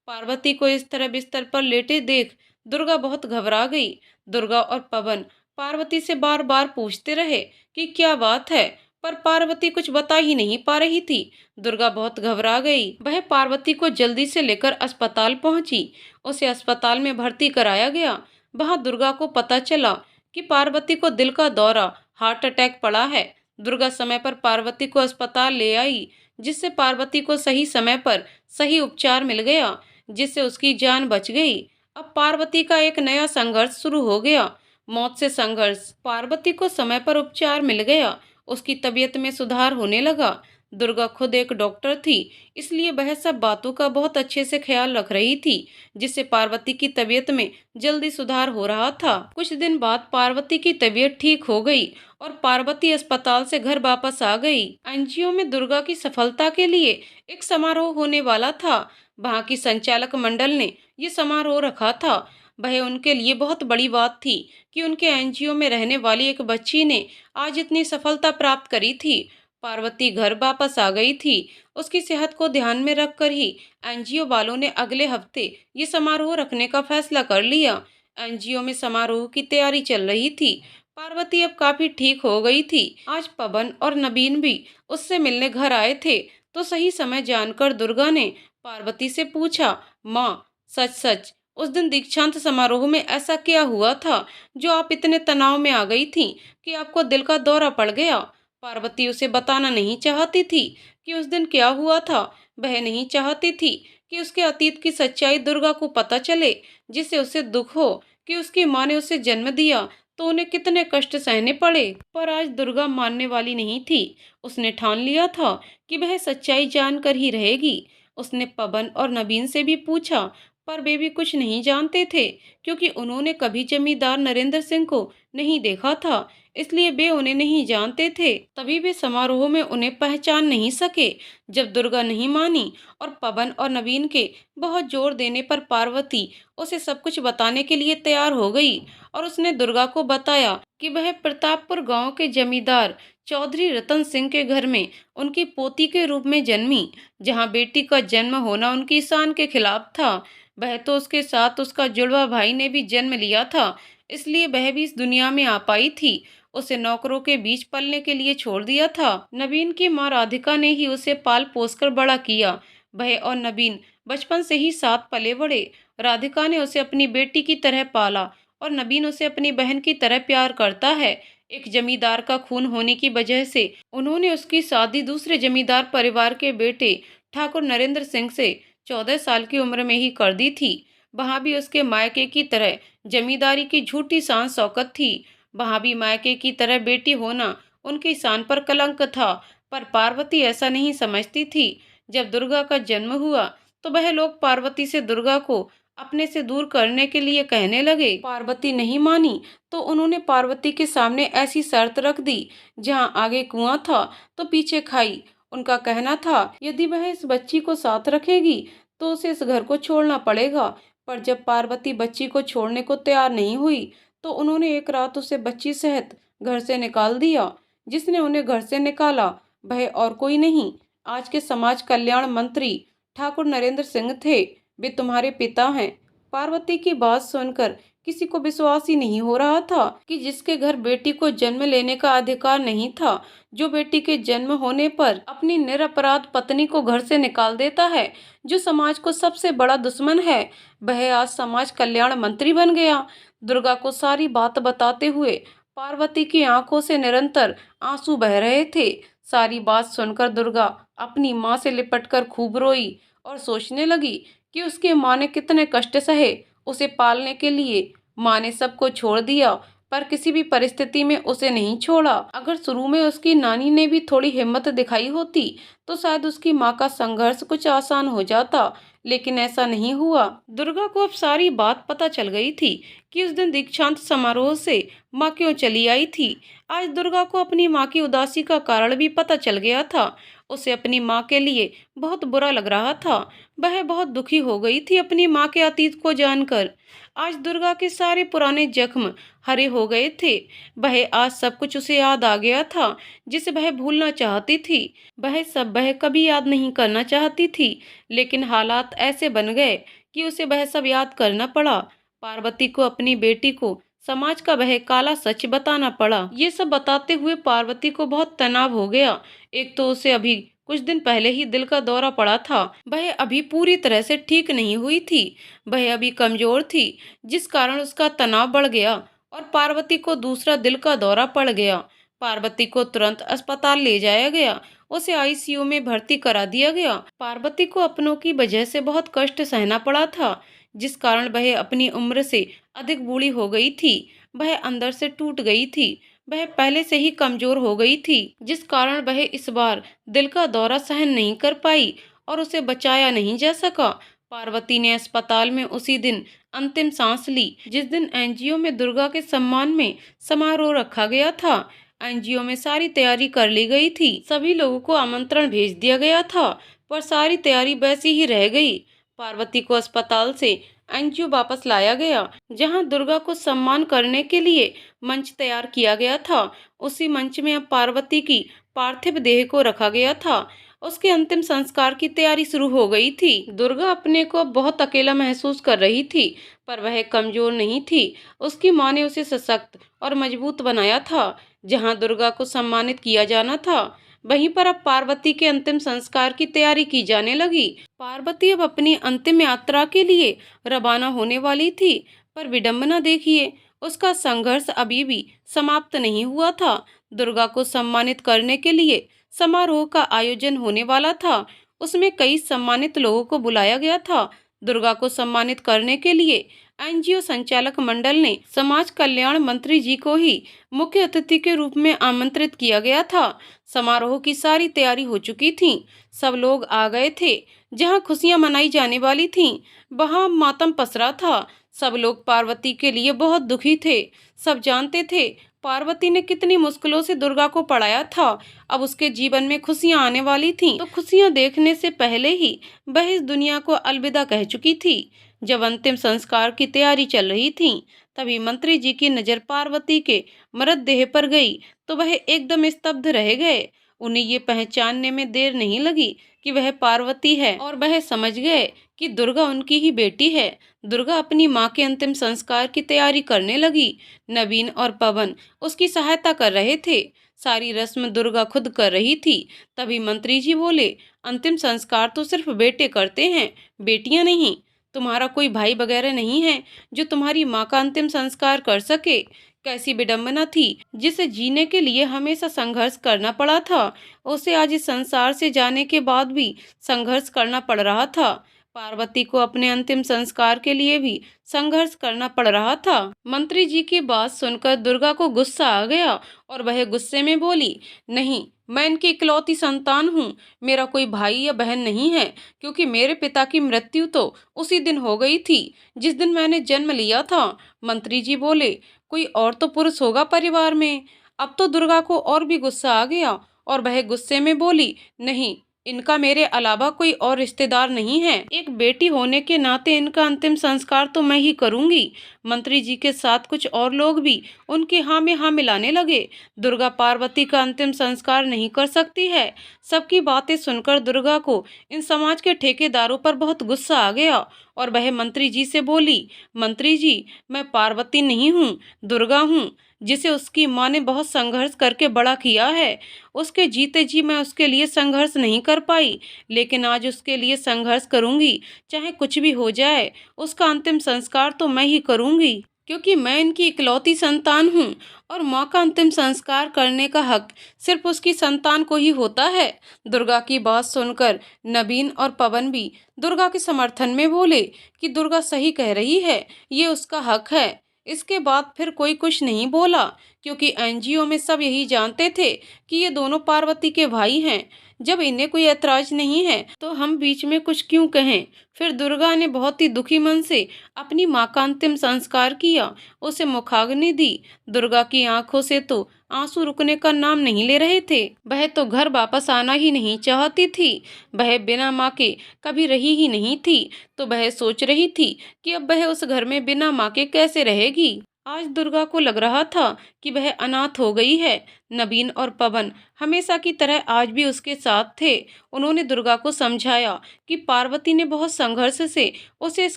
पार्वती को इस तरह बिस्तर पर लेटे देख दुर्गा बहुत घबरा गई। दुर्गा और पवन पार्वती से बार बार पूछते रहे कि क्या बात है, पर पार्वती कुछ बता ही नहीं पा रही थी। दुर्गा बहुत घबरा गई। वह पार्वती को जल्दी से लेकर अस्पताल पहुंची। उसे अस्पताल में भर्ती कराया गया। वहां दुर्गा को पता चला कि पार्वती को दिल का दौरा, हार्ट अटैक पड़ा है। दुर्गा समय पर पार्वती को अस्पताल ले आई, जिससे पार्वती को सही समय पर सही उपचार मिल गया, जिससे उसकी जान बच गई। अब पार्वती का एक नया संघर्ष शुरू हो गया, मौत से संघर्ष। पार्वती को समय पर उपचार मिल गया, उसकी तबीयत में सुधार होने लगा। दुर्गा खुद एक डॉक्टर थी, इसलिए वह सब बातों का बहुत अच्छे से ख्याल रख रही थी, जिससे पार्वती की तबीयत में जल्दी सुधार हो रहा था। कुछ दिन बाद पार्वती की तबीयत ठीक हो गई और पार्वती अस्पताल से घर वापस आ गई। एनजीओ में दुर्गा की सफलता के लिए एक समारोह होने वाला था। वहां की संचालक मंडल ने ये समारोह रखा था। वह उनके लिए बहुत बड़ी बात थी कि उनके एनजीओ में रहने वाली एक बच्ची ने आज इतनी सफलता प्राप्त करी थी। पार्वती घर वापस आ गई थी। उसकी सेहत को ध्यान में रखकर ही एनजीओ वालों ने अगले हफ्ते ये समारोह रखने का फैसला कर लिया। एनजीओ में समारोह की तैयारी चल रही थी। पार्वती अब काफी ठीक हो गई थी। आज पवन और नबीन भी उससे मिलने घर आए थे, तो सही समय जानकर दुर्गा ने पार्वती से पूछा, माँ, सच सच उस दिन दीक्षांत समारोह में ऐसा क्या हुआ था जो आप इतने तनाव में आ गई थी कि आपको दिल का दौरा पड़ गया? पार्वती उसे बताना नहीं चाहती थी कि उस दिन क्या हुआ था। वह नहीं चाहती थी कि उसके अतीत की सच्चाई दुर्गा को पता चले, जिससे उसे दुख हो कि उसकी माँ ने उसे जन्म दिया तो उन्हें कितने कष्ट सहने पड़े। पर आज दुर्गा मानने वाली नहीं थी। उसने ठान लिया था कि वह सच्चाई जानकर ही रहेगी। उसने पवन और नबीन से भी पूछा, पर वे भी कुछ नहीं जानते थे, क्योंकि उन्होंने कभी जमींदार नरेंद्र सिंह को नहीं देखा था, इसलिए वे उन्हें नहीं जानते थे। तभी वे समारोह में उन्हें पहचान नहीं सके। जब दुर्गा नहीं मानी और पवन और नवीन के बहुत जोर देने पर पार्वती उसे सब कुछ बताने के लिए तैयार हो गई और उसने दुर्गा को बताया कि वह प्रतापपुर गांव के जमींदार चौधरी रतन सिंह के घर में उनकी पोती के रूप में जन्मी, जहां बेटी का जन्म होना उनकी शान के खिलाफ था। वह तो उसके साथ उसका जुड़वा भाई ने भी जन्म लिया था, इसलिए वह भी इस दुनिया में आ पाई थी। उसे नौकरों के बीच पलने के लिए छोड़ दिया था। नवीन की माँ राधिका ने ही उसे पाल पोस कर बड़ा किया। वह और नवीन बचपन से ही साथ पले बड़े। राधिका ने उसे अपनी बेटी की तरह पाला और नवीन उसे अपनी बहन की तरह प्यार करता है। एक जमींदार का खून होने की वजह से उन्होंने उसकी शादी दूसरे जमींदार परिवार के बेटे ठाकुर नरेंद्र सिंह से 14 साल की उम्र में ही कर दी थी। वहां भी उसके मायके की तरह जमींदारी की झूठी शान शौकत थी। वहां भी मायके की तरह बेटी होना उनकी शान पर कलंक था। पर पार्वती ऐसा नहीं समझती थी। जब दुर्गा का जन्म हुआ तो वह लोग पार्वती से दुर्गा को अपने से दूर करने के लिए कहने लगे। पार्वती नहीं मानी तो उन्होंने पार्वती के सामने ऐसी शर्त रख दी, जहां आगे कुआं था तो पीछे खाई। उनका कहना था यदि वह इस बच्ची को साथ रखेगी तो उसे इस घर को छोड़ना पड़ेगा। पर जब पार्वती बच्ची को छोड़ने को तैयार नहीं हुई तो उन्होंने एक रात उसे बच्ची सहित घर से निकाल दिया। जिसने उन्हें घर से निकाला वह और कोई नहीं, आज के समाज कल्याण मंत्री ठाकुर नरेंद्र सिंह थे। वे तुम्हारे पिता हैं। पार्वती की बात सुनकर किसी को विश्वास ही नहीं हो रहा था कि जिसके घर बेटी को जन्म लेने का अधिकार नहीं था, जो बेटी के जन्म होने पर अपनी निरपराध पत्नी को घर से निकाल देता है, जो समाज को सबसे बड़ा दुश्मन है, वह आज समाज कल्याण मंत्री बन गया। दुर्गा को सारी बात बताते हुए पार्वती की आंखों से निरंतर आंसू बह रहे थे। सारी बात सुनकर दुर्गा अपनी माँ से लिपटकर खूब रोई और सोचने लगी कि उसकी माँ ने कितने कष्ट सहे उसे पालने के लिए। माँ ने सबको छोड़ दिया पर किसी भी परिस्थिति में उसे नहीं छोड़ा। अगर शुरू में उसकी नानी ने भी थोड़ी हिम्मत दिखाई होती तो शायद उसकी माँ का संघर्ष कुछ आसान हो जाता, लेकिन ऐसा नहीं हुआ। दुर्गा को अब सारी बात पता चल गई थी कि उस दिन दीक्षांत समारोह से माँ क्यों चली आई थी। आज दुर्गा को अपनी माँ की उदासी का कारण भी पता चल गया था। उसे अपनी माँ के लिए बहुत बुरा लग रहा था। वह बहुत दुखी हो गई थी अपनी माँ के अतीत को जानकर। आज दुर्गा के सारे पुराने जख्म हरे हो गए थे। वह आज सब कुछ उसे याद आ गया था जिसे वह भूलना चाहती थी। वह कभी याद नहीं करना चाहती थी, लेकिन हालात ऐसे बन गए कि उसे वह सब याद करना पड़ा। पार्वती को अपनी बेटी को समाज का वह काला सच बताना पड़ा। ये सब बताते हुए पार्वती को बहुत तनाव हो गया। एक तो उसे अभी कुछ दिन पहले ही दिल का दौरा पड़ा था। वह अभी पूरी तरह से ठीक नहीं हुई थी। वह अभी कमजोर थी, जिस कारण उसका तनाव बढ़ गया और पार्वती को दूसरा दिल का दौरा पड़ गया। पार्वती को तुरंत अस्पताल ले जाया गया। उसे आईसीयू में भर्ती करा दिया गया। पार्वती को अपनों की वजह से बहुत कष्ट सहना पड़ा था, जिस कारण वह अपनी उम्र से अधिक बूढ़ी हो गई थी। वह अंदर से टूट गई थी। वह पहले से ही कमजोर हो गई थी, जिस कारण वह इस बार दिल का दौरा सहन नहीं कर पाई और उसे बचाया नहीं जा सका। पार्वती ने अस्पताल में उसी दिन अंतिम सांस ली, जिस दिन एनजीओ में दुर्गा के सम्मान में समारोह रखा गया था। एनजीओ में सारी तैयारी कर ली गई थी। सभी लोगों को आमंत्रण भेज दिया गया था, पर सारी तैयारी वैसी ही रह गई। पार्वती को अस्पताल से एनजीओ वापस लाया गया, जहां दुर्गा को सम्मान करने के लिए मंच तैयार किया गया था। उसी मंच में अब पार्वती की पार्थिव देह को रखा गया था। उसके अंतिम संस्कार की तैयारी शुरू हो गई थी। दुर्गा अपने को बहुत अकेला महसूस कर रही थी, पर वह कमजोर नहीं थी। उसकी माँ ने उसे सशक्त और मजबूत बनाया था। जहां दुर्गा को सम्मानित किया जाना था, वहीं पर अब पार्वती के अंतिम संस्कार की तैयारी की जाने लगी। पार्वती अब अपनी अंतिम यात्रा के लिए रवाना होने वाली थी, पर विडंबना देखिए, उसका संघर्ष अभी भी समाप्त नहीं हुआ था। दुर्गा को सम्मानित करने के लिए समारोह का आयोजन होने वाला था। उसमें कई सम्मानित लोगों को बुलाया गया था। दुर्गा को सम्मानित करने के लिए एनजीओ संचालक मंडल ने समाज कल्याण मंत्री जी को ही मुख्य अतिथि के रूप में आमंत्रित किया गया था। समारोह की सारी तैयारी हो चुकी थी। सब लोग आ गए थे। जहां खुशियां मनाई जाने वाली थीं, वहां मातम पसरा था। सब लोग पार्वती के लिए बहुत दुखी थे। सब जानते थे पार्वती ने कितनी मुश्किलों से दुर्गा को पढ़ाया था। अब उसके जीवन में खुशियां आने वाली थीं, तो खुशियां देखने से पहले ही वह इस दुनिया को अलविदा कह चुकी थी। जब अंतिम संस्कार की तैयारी चल रही थी, तभी मंत्री जी की नजर पार्वती के मृतदेह पर गई तो वह एकदम स्तब्ध रह गए। उन्हें ये पहचानने में देर नहीं लगी कि वह पार्वती है, और वह समझ गए कि दुर्गा उनकी ही बेटी है। दुर्गा अपनी माँ के अंतिम संस्कार की तैयारी करने लगी। नवीन और पवन उसकी सहायता कर रहे थे। सारी रस्म दुर्गा खुद कर रही थी। तभी मंत्री जी बोले, अंतिम संस्कार तो सिर्फ बेटे करते हैं, बेटियां नहीं। तुम्हारा कोई भाई वगैरह नहीं है जो तुम्हारी माँ का अंतिम संस्कार कर सके? कैसी विडंबना थी, जिसे जीने के लिए हमेशा संघर्ष करना पड़ा था। उसे आज इस संसार से जाने के बाद भी संघर्ष करना पड़ रहा था। पार्वती को अपने अंतिम संस्कार के लिए भी संघर्ष करना पड़ रहा था। मंत्री जी की बात सुनकर दुर्गा को गुस्सा आ गया और वह गुस्से में बोली, नहीं, मैं इनकी इकलौती संतान हूँ। मेरा कोई भाई या बहन नहीं है, क्योंकि मेरे पिता की मृत्यु तो उसी दिन हो गई थी जिस दिन मैंने जन्म लिया था। मंत्री जी बोले, कोई और तो पुरुष होगा परिवार में। अब तो दुर्गा को और भी गुस्सा आ गया और वह गुस्से में बोली, नहीं, इनका मेरे अलावा कोई और रिश्तेदार नहीं है। एक बेटी होने के नाते इनका अंतिम संस्कार तो मैं ही करूंगी। मंत्री जी के साथ कुछ और लोग भी उनके हाँ में हाँ मिलाने लगे। दुर्गा पार्वती का अंतिम संस्कार नहीं कर सकती है। सबकी बातें सुनकर दुर्गा को इन समाज के ठेकेदारों पर बहुत गुस्सा आ गया और वह मंत्री जी से बोली, मंत्री जी, मैं पार्वती नहीं हूँ, दुर्गा हूँ, जिसे उसकी माँ ने बहुत संघर्ष करके बड़ा किया है। उसके जीते जी मैं उसके लिए संघर्ष नहीं कर पाई, लेकिन आज उसके लिए संघर्ष करूंगी। चाहे कुछ भी हो जाए, उसका अंतिम संस्कार तो मैं ही करूंगी, क्योंकि मैं इनकी इकलौती संतान हूँ और माँ का अंतिम संस्कार करने का हक सिर्फ उसकी संतान को ही होता है। दुर्गा की बात सुनकर नवीन और पवन भी दुर्गा के समर्थन में बोले कि दुर्गा सही कह रही है, ये उसका हक है। इसके बाद फिर कोई कुछ नहीं बोला, क्योंकि एनजीओ में सब यही जानते थे कि ये दोनों पार्वती के भाई हैं। जब इन्हें कोई ऐतराज नहीं है तो हम बीच में कुछ क्यों कहें। फिर दुर्गा ने बहुत ही दुखी मन से अपनी माँ का अंतिम संस्कार किया, उसे मुखाग्नि दी। दुर्गा की आंखों से तो आंसू रुकने का नाम नहीं ले रहे थे। वह तो घर वापस आना ही नहीं चाहती थी। वह बिना माँ के कभी रही ही नहीं थी, तो वह सोच रही थी कि अब वह उस घर में बिना माँ के कैसे रहेगी। आज दुर्गा को लग रहा था कि वह अनाथ हो गई है। नवीन और पवन हमेशा की तरह आज भी उसके साथ थे। उन्होंने दुर्गा को समझाया कि पार्वती ने बहुत संघर्ष से उसे इस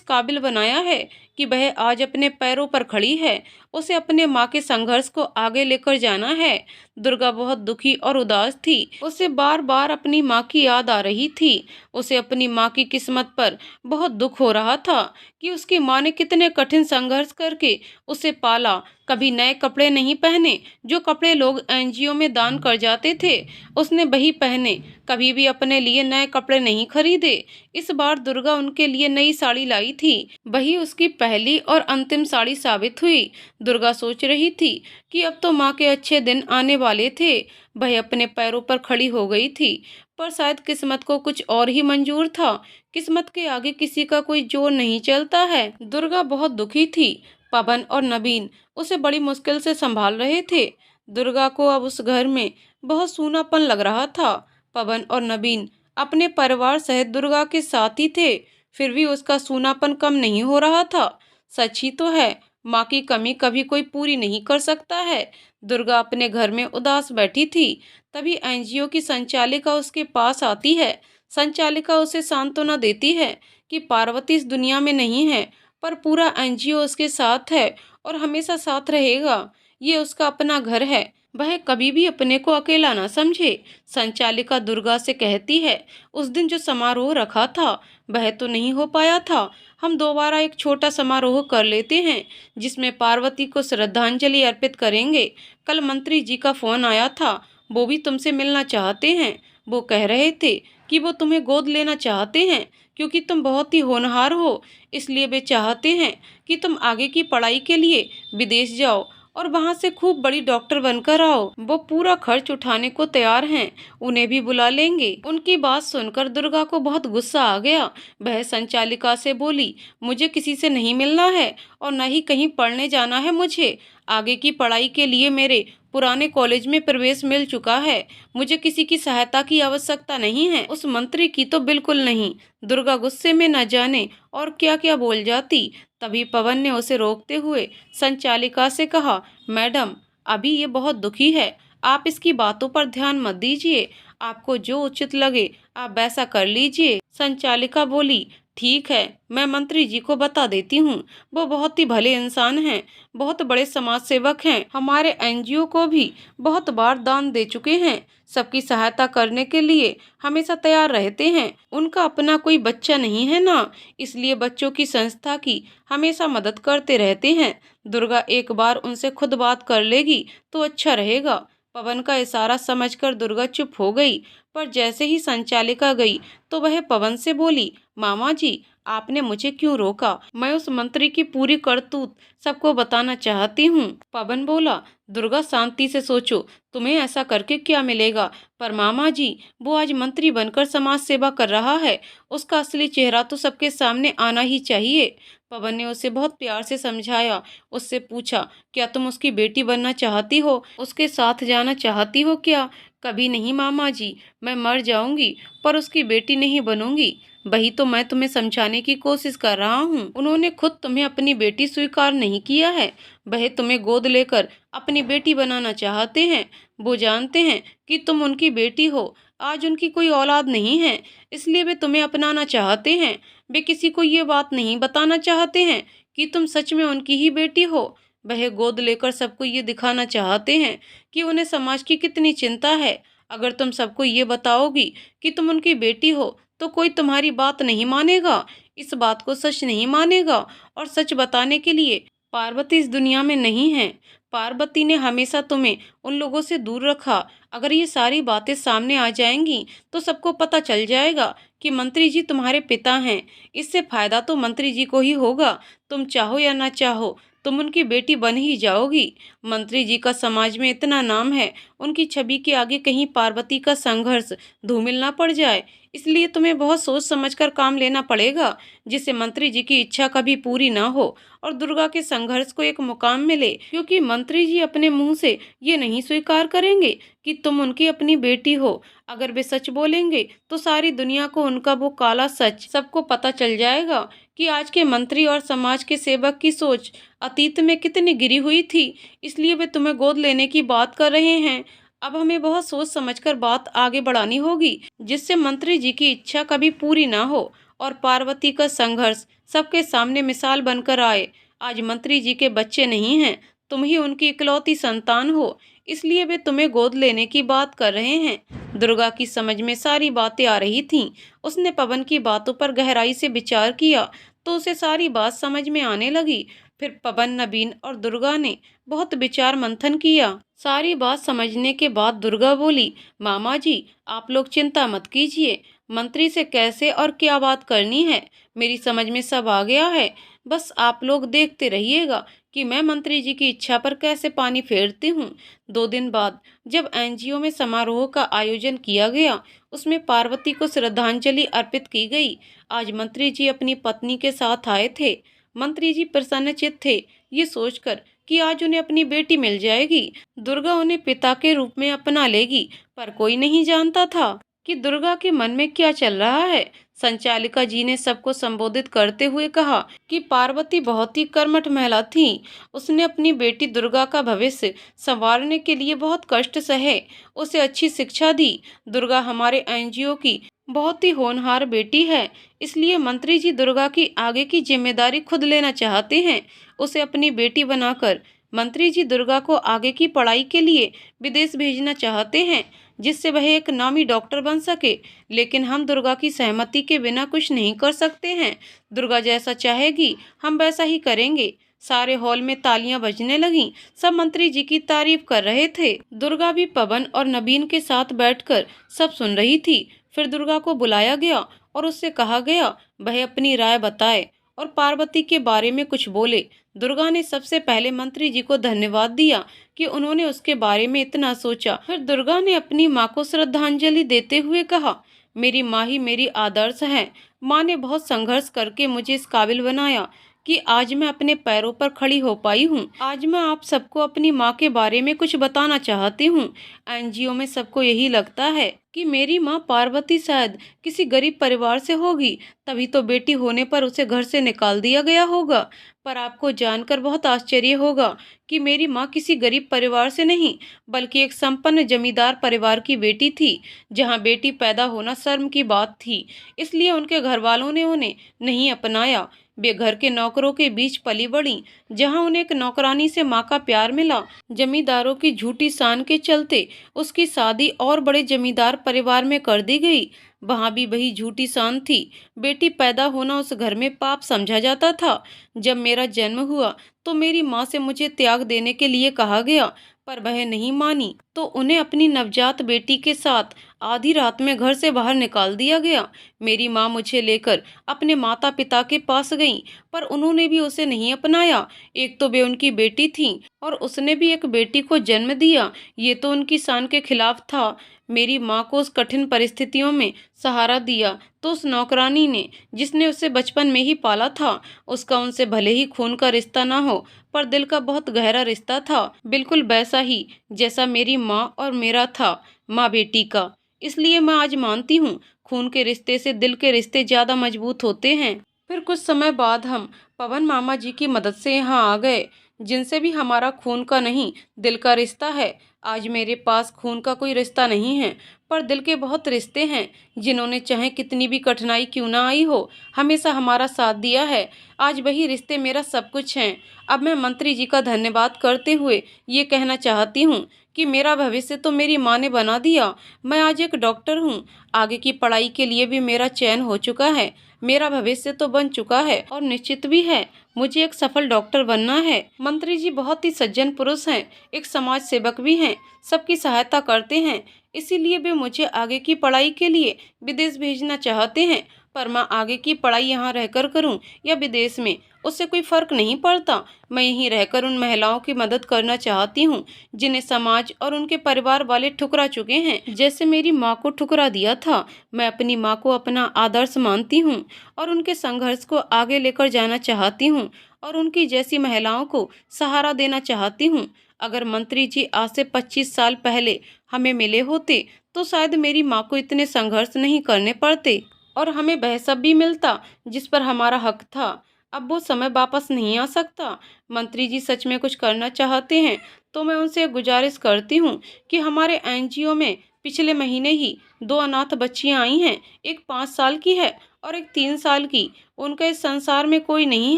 काबिल बनाया है कि वह आज अपने पैरों पर खड़ी है। उसे अपने माँ के संघर्ष को आगे लेकर जाना है। दुर्गा बहुत दुखी और उदास थी। उसे बार बार अपनी माँ की याद आ रही थी। उसे अपनी माँ की किस्मत पर बहुत दुख हो रहा था कि उसकी माँ ने कितने कठिन संघर्ष करके उसे पाला। कभी नए कपड़े नहीं पहने, जो कपड़े लोग एनजीओ में दान कर जाते थे उसने वही पहने। कभी भी अपने लिए नए कपड़े नहीं खरीदे। इस बार दुर्गा उनके लिए नई साड़ी लाई थी। वही उसकी पहली और अंतिम साड़ी साबित हुई। दुर्गा सोच रही थी कि अब तो माँ के अच्छे दिन आने वाले थे। वह अपने पैरों पर खड़ी हो गई थी, पर शायद किस्मत को कुछ और ही मंजूर था। किस्मत के आगे किसी का कोई जोर नहीं चलता है। दुर्गा बहुत दुखी थी। पवन और नवीन उसे बड़ी मुश्किल से संभाल रहे थे। दुर्गा को अब उस घर में बहुत सूनापन लग रहा था। पवन और नवीन अपने परिवार सहित दुर्गा के साथ ही थे, फिर भी उसका सूनापन कम नहीं हो रहा था। सच ही तो है, माँ की कमी कभी कोई पूरी नहीं कर सकता है। दुर्गा अपने घर में उदास बैठी थी। तभी एनजीओ की संचालिका उसके पास आती है। संचालिका उसे सांत्वना देती है कि पार्वती इस दुनिया में नहीं है, पर पूरा एनजीओ उसके साथ है और हमेशा साथ रहेगा। ये उसका अपना घर है, वह कभी भी अपने को अकेला ना समझे। संचालिका दुर्गा से कहती है, उस दिन जो समारोह रखा था वह तो नहीं हो पाया था। हम दोबारा एक छोटा समारोह कर लेते हैं, जिसमें पार्वती को श्रद्धांजलि अर्पित करेंगे। कल मंत्री जी का फोन आया था, वो भी तुमसे मिलना चाहते हैं। वो कह रहे थे कि वो तुम्हें गोद लेना चाहते हैं, क्योंकि तुम बहुत ही होनहार हो। इसलिए वे चाहते हैं कि तुम आगे की पढ़ाई के लिए विदेश जाओ और वहां से खूब बड़ी डॉक्टर बनकर आओ। वो पूरा खर्च उठाने को तैयार हैं, उन्हें भी बुला लेंगे। उनकी बात सुनकर दुर्गा को बहुत गुस्सा आ गया। वह संचालिका से बोली, मुझे किसी से नहीं मिलना है और न ही कहीं पढ़ने जाना है। मुझे आगे की पढ़ाई के लिए मेरे पुराने कॉलेज में प्रवेश मिल चुका है। मुझे किसी की सहायता की आवश्यकता नहीं है। उस मंत्री की तो बिल्कुल नहीं। दुर्गा गुस्से में न जाने और क्या क्या बोल जाती। तभी पवन ने उसे रोकते हुए संचालिका से कहा, मैडम, अभी ये बहुत दुखी है, आप इसकी बातों पर ध्यान मत दीजिए। आपको जो उचित लगे आप वैसा कर लीजिए। संचालिका बोली, ठीक है, मैं मंत्री जी को बता देती हूँ। वो बहुत ही भले इंसान हैं, बहुत बड़े समाज सेवक हैं, हमारे एनजीओ को भी बहुत बार दान दे चुके हैं, सबकी सहायता करने के लिए हमेशा तैयार रहते हैं। उनका अपना कोई बच्चा नहीं है ना, इसलिए बच्चों की संस्था की हमेशा मदद करते रहते हैं। दुर्गा एक बार उनसे खुद बात कर लेगी तो अच्छा रहेगा। पवन का इशारा समझकर दुर्गा चुप हो गई, पर जैसे ही संचालिका गई तो वह पवन से बोली, मामा जी, आपने मुझे क्यों रोका? मैं उस मंत्री की पूरी करतूत सबको बताना चाहती हूँ। पवन बोला, दुर्गा शांति से सोचो, तुम्हें ऐसा करके क्या मिलेगा? पर मामा जी, वो आज मंत्री बनकर समाज सेवा कर रहा है, उसका असली चेहरा तो सबके सामने आना ही चाहिए। पवन ने उसे बहुत प्यार से समझाया, उससे पूछा, क्या तुम उसकी बेटी बनना चाहती हो? उसके साथ जाना चाहती हो क्या? कभी नहीं मामा जी, मैं मर जाऊंगी पर उसकी बेटी नहीं बनूंगी। वही तो मैं तुम्हें समझाने की कोशिश कर रहा हूँ। उन्होंने खुद तुम्हें अपनी बेटी स्वीकार नहीं किया है, वह तुम्हें गोद लेकर अपनी बेटी बनाना चाहते हैं। वो जानते हैं कि तुम उनकी बेटी हो, आज उनकी कोई औलाद नहीं है, इसलिए वे तुम्हें अपनाना चाहते हैं। वे किसी को ये बात नहीं बताना चाहते हैं कि तुम सच में उनकी ही बेटी हो। वह गोद लेकर सबको ये दिखाना चाहते हैं कि उन्हें समाज की कितनी चिंता है। अगर तुम सबको ये बताओगी कि तुम उनकी बेटी हो तो कोई तुम्हारी बात नहीं मानेगा, इस बात को सच नहीं मानेगा। और सच बताने के लिए पार्वती इस दुनिया में नहीं है। पार्वती ने हमेशा तुम्हें उन लोगों से दूर रखा। अगर ये सारी बातें सामने आ जाएंगी तो सबको पता चल जाएगा कि मंत्री जी तुम्हारे पिता हैं। इससे फायदा तो मंत्री जी को ही होगा। तुम चाहो या ना चाहो, तुम उनकी बेटी बन ही जाओगी। मंत्री जी का समाज में इतना नाम है, उनकी छवि के आगे कहीं पार्वती का संघर्ष धूमिल ना पड़ जाए, इसलिए तुम्हें बहुत सोच समझकर काम लेना पड़ेगा, जिससे मंत्री जी की इच्छा कभी पूरी ना हो और दुर्गा के संघर्ष को एक मुकाम मिले। क्योंकि मंत्री जी अपने मुंह से ये नहीं स्वीकार करेंगे कि तुम उनकी अपनी बेटी हो। अगर वे सच बोलेंगे तो सारी दुनिया को उनका वो काला सच सबको पता चल जाएगा कि आज के मंत्री और समाज के सेवक की सोच अतीत में कितनी गिरी हुई थी। इसलिए वे तुम्हें गोद लेने की बात कर रहे हैं। अब हमें बहुत सोच समझकर बात आगे बढ़ानी होगी, जिससे मंत्री जी की इच्छा कभी पूरी ना हो और पार्वती का संघर्ष सबके सामने मिसाल बनकर आए। आज मंत्री जी के बच्चे नहीं हैं, तुम ही उनकी इकलौती संतान हो, इसलिए वे तुम्हें गोद लेने की बात कर रहे हैं। दुर्गा की समझ में सारी बातें आ रही थीं। उसने पवन की बातों पर गहराई से विचार किया तो उसे सारी बात समझ में आने लगी। फिर पवन, नबीन और दुर्गा ने बहुत विचार मंथन किया। सारी बात समझने के बाद दुर्गा बोली, मामा जी, आप लोग चिंता मत कीजिए, मंत्री से कैसे और क्या बात करनी है मेरी समझ में सब आ गया है। बस आप लोग देखते रहिएगा कि मैं मंत्री जी की इच्छा पर कैसे पानी फेरती हूँ। 2 दिन बाद जब एनजीओ में समारोह का आयोजन किया गया, उसमें पार्वती को श्रद्धांजलि अर्पित की गई। आज मंत्री जी अपनी पत्नी के साथ आए थे। मंत्री जी प्रसन्नचित्त थे, ये सोचकर कि आज उन्हें अपनी बेटी मिल जाएगी। दुर्गा उन्हें पिता के रूप में अपना लेगी। पर कोई नहीं जानता था कि दुर्गा के मन में क्या चल रहा है। संचालिका जी ने सबको संबोधित करते हुए कहा कि पार्वती बहुत ही कर्मठ महिला थी। उसने अपनी बेटी दुर्गा का भविष्य संवारने के लिए बहुत कष्ट सहे, उसे अच्छी शिक्षा दी। दुर्गा हमारे एनजीओ की बहुत ही होनहार बेटी है, इसलिए मंत्री जी दुर्गा की आगे की जिम्मेदारी खुद लेना चाहते हैं। उसे अपनी बेटी बनाकर मंत्री जी दुर्गा को आगे की पढ़ाई के लिए विदेश भेजना चाहते हैं, जिससे वह एक नामी डॉक्टर बन सके। लेकिन हम दुर्गा की सहमति के बिना कुछ नहीं कर सकते हैं। दुर्गा जैसा चाहेगी हम वैसा ही करेंगे। सारे हॉल में तालियां बजने लगीं। सब मंत्री जी की तारीफ कर रहे थे। दुर्गा भी पवन और नबीन के साथ बैठकर सब सुन रही थी। फिर दुर्गा को बुलाया गया और उससे कहा गया वह अपनी राय बताए और पार्वती के बारे में कुछ बोले। दुर्गा ने सबसे पहले मंत्री जी को धन्यवाद दिया कि उन्होंने उसके बारे में इतना सोचा। फिर दुर्गा ने अपनी माँ को श्रद्धांजलि देते हुए कहा, मेरी माँ ही मेरी आदर्श है। माँ ने बहुत संघर्ष करके मुझे इस काबिल बनाया कि आज मैं अपने पैरों पर खड़ी हो पाई हूँ। आज मैं आप सबको अपनी माँ के बारे में कुछ बताना चाहती हूँ। एनजीओ में सबको यही लगता है कि मेरी माँ पार्वती शायद किसी गरीब परिवार से होगी, तभी तो बेटी होने पर उसे घर से निकाल दिया गया होगा। पर आपको जानकर बहुत आश्चर्य होगा कि मेरी माँ किसी गरीब परिवार से नहीं, बल्कि एक संपन्न जमींदार परिवार की बेटी थी, जहाँ बेटी पैदा होना शर्म की बात थी। इसलिए उनके घर वालों ने उन्हें नहीं अपनाया। वे घर के नौकरों के बीच पली बड़ी, जहां उन्हें एक नौकरानी से माँ का प्यार मिला। जमींदारों की झूठी शान के चलते उसकी शादी और बड़े जमींदार परिवार में कर दी गई। वहां भी वही झूठी शान थी। बेटी पैदा होना उस घर में पाप समझा जाता था। जब मेरा जन्म हुआ तो मेरी माँ से मुझे त्याग देने के लिए कहा गया, पर वह नहीं मानी, तो उन्हें अपनी नवजात बेटी के साथ आधी रात में घर से बाहर निकाल दिया गया। मेरी माँ मुझे लेकर अपने माता पिता के पास गई, पर उन्होंने भी उसे नहीं अपनाया। एक तो वे उनकी बेटी थी और उसने भी एक बेटी को जन्म दिया। ये तो उनकी शान के खिलाफ था। मेरी माँ को उस कठिन परिस्थितियों में सहारा दिया तो उस नौकरानी ने, जिसने उसे बचपन में ही पाला था। उसका उनसे भले ही खून का रिश्ता ना हो, पर दिल का बहुत गहरा रिश्ता था, बिल्कुल वैसा ही जैसा मेरी माँ और मेरा था, माँ बेटी का। इसलिए मैं आज मानती हूँ, खून के रिश्ते से दिल के रिश्ते ज्यादा मजबूत होते हैं। फिर कुछ समय बाद हम पवन मामा जी की मदद से यहाँ आ गए, जिनसे भी हमारा खून का नहीं दिल का रिश्ता है। आज मेरे पास खून का कोई रिश्ता नहीं है, पर दिल के बहुत रिश्ते हैं, जिन्होंने चाहे कितनी भी कठिनाई क्यों ना आई हो, हमेशा हमारा साथ दिया है। आज वही रिश्ते मेरा सब कुछ हैं। अब मैं मंत्री जी का धन्यवाद करते हुए ये कहना चाहती हूँ कि मेरा भविष्य तो मेरी माँ ने बना दिया। मैं आज एक डॉक्टर हूँ। आगे की पढ़ाई के लिए भी मेरा चयन हो चुका है। मेरा भविष्य तो बन चुका है और निश्चित भी है। मुझे एक सफल डॉक्टर बनना है। मंत्री जी बहुत ही सज्जन पुरुष हैं, एक समाज सेवक भी हैं, सबकी सहायता करते हैं। इसीलिए वे मुझे आगे की पढ़ाई के लिए विदेश भेजना चाहते हैं। पर मैं आगे की पढ़ाई यहाँ रहकर करूँ या विदेश में, उससे कोई फर्क नहीं पड़ता। मैं यहीं रहकर उन महिलाओं की मदद करना चाहती हूँ जिन्हें समाज और उनके परिवार वाले ठुकरा चुके हैं, जैसे मेरी माँ को ठुकरा दिया था। मैं अपनी माँ को अपना आदर्श मानती हूँ और उनके संघर्ष को आगे लेकर जाना चाहती हूँ और उनकी जैसी महिलाओं को सहारा देना चाहती हूँ। अगर मंत्री जी आज से 25 साल पहले हमें मिले होते तो शायद मेरी माँ को इतने संघर्ष नहीं करने पड़ते और हमें वह सब भी मिलता जिस पर हमारा हक था। अब वो समय वापस नहीं आ सकता। मंत्री जी सच में कुछ करना चाहते हैं तो मैं उनसे गुजारिश करती हूँ कि हमारे एनजीओ में पिछले महीने ही 2 अनाथ बच्चियां आई हैं। एक 5 साल की है और एक 3 साल की। उनका इस संसार में कोई नहीं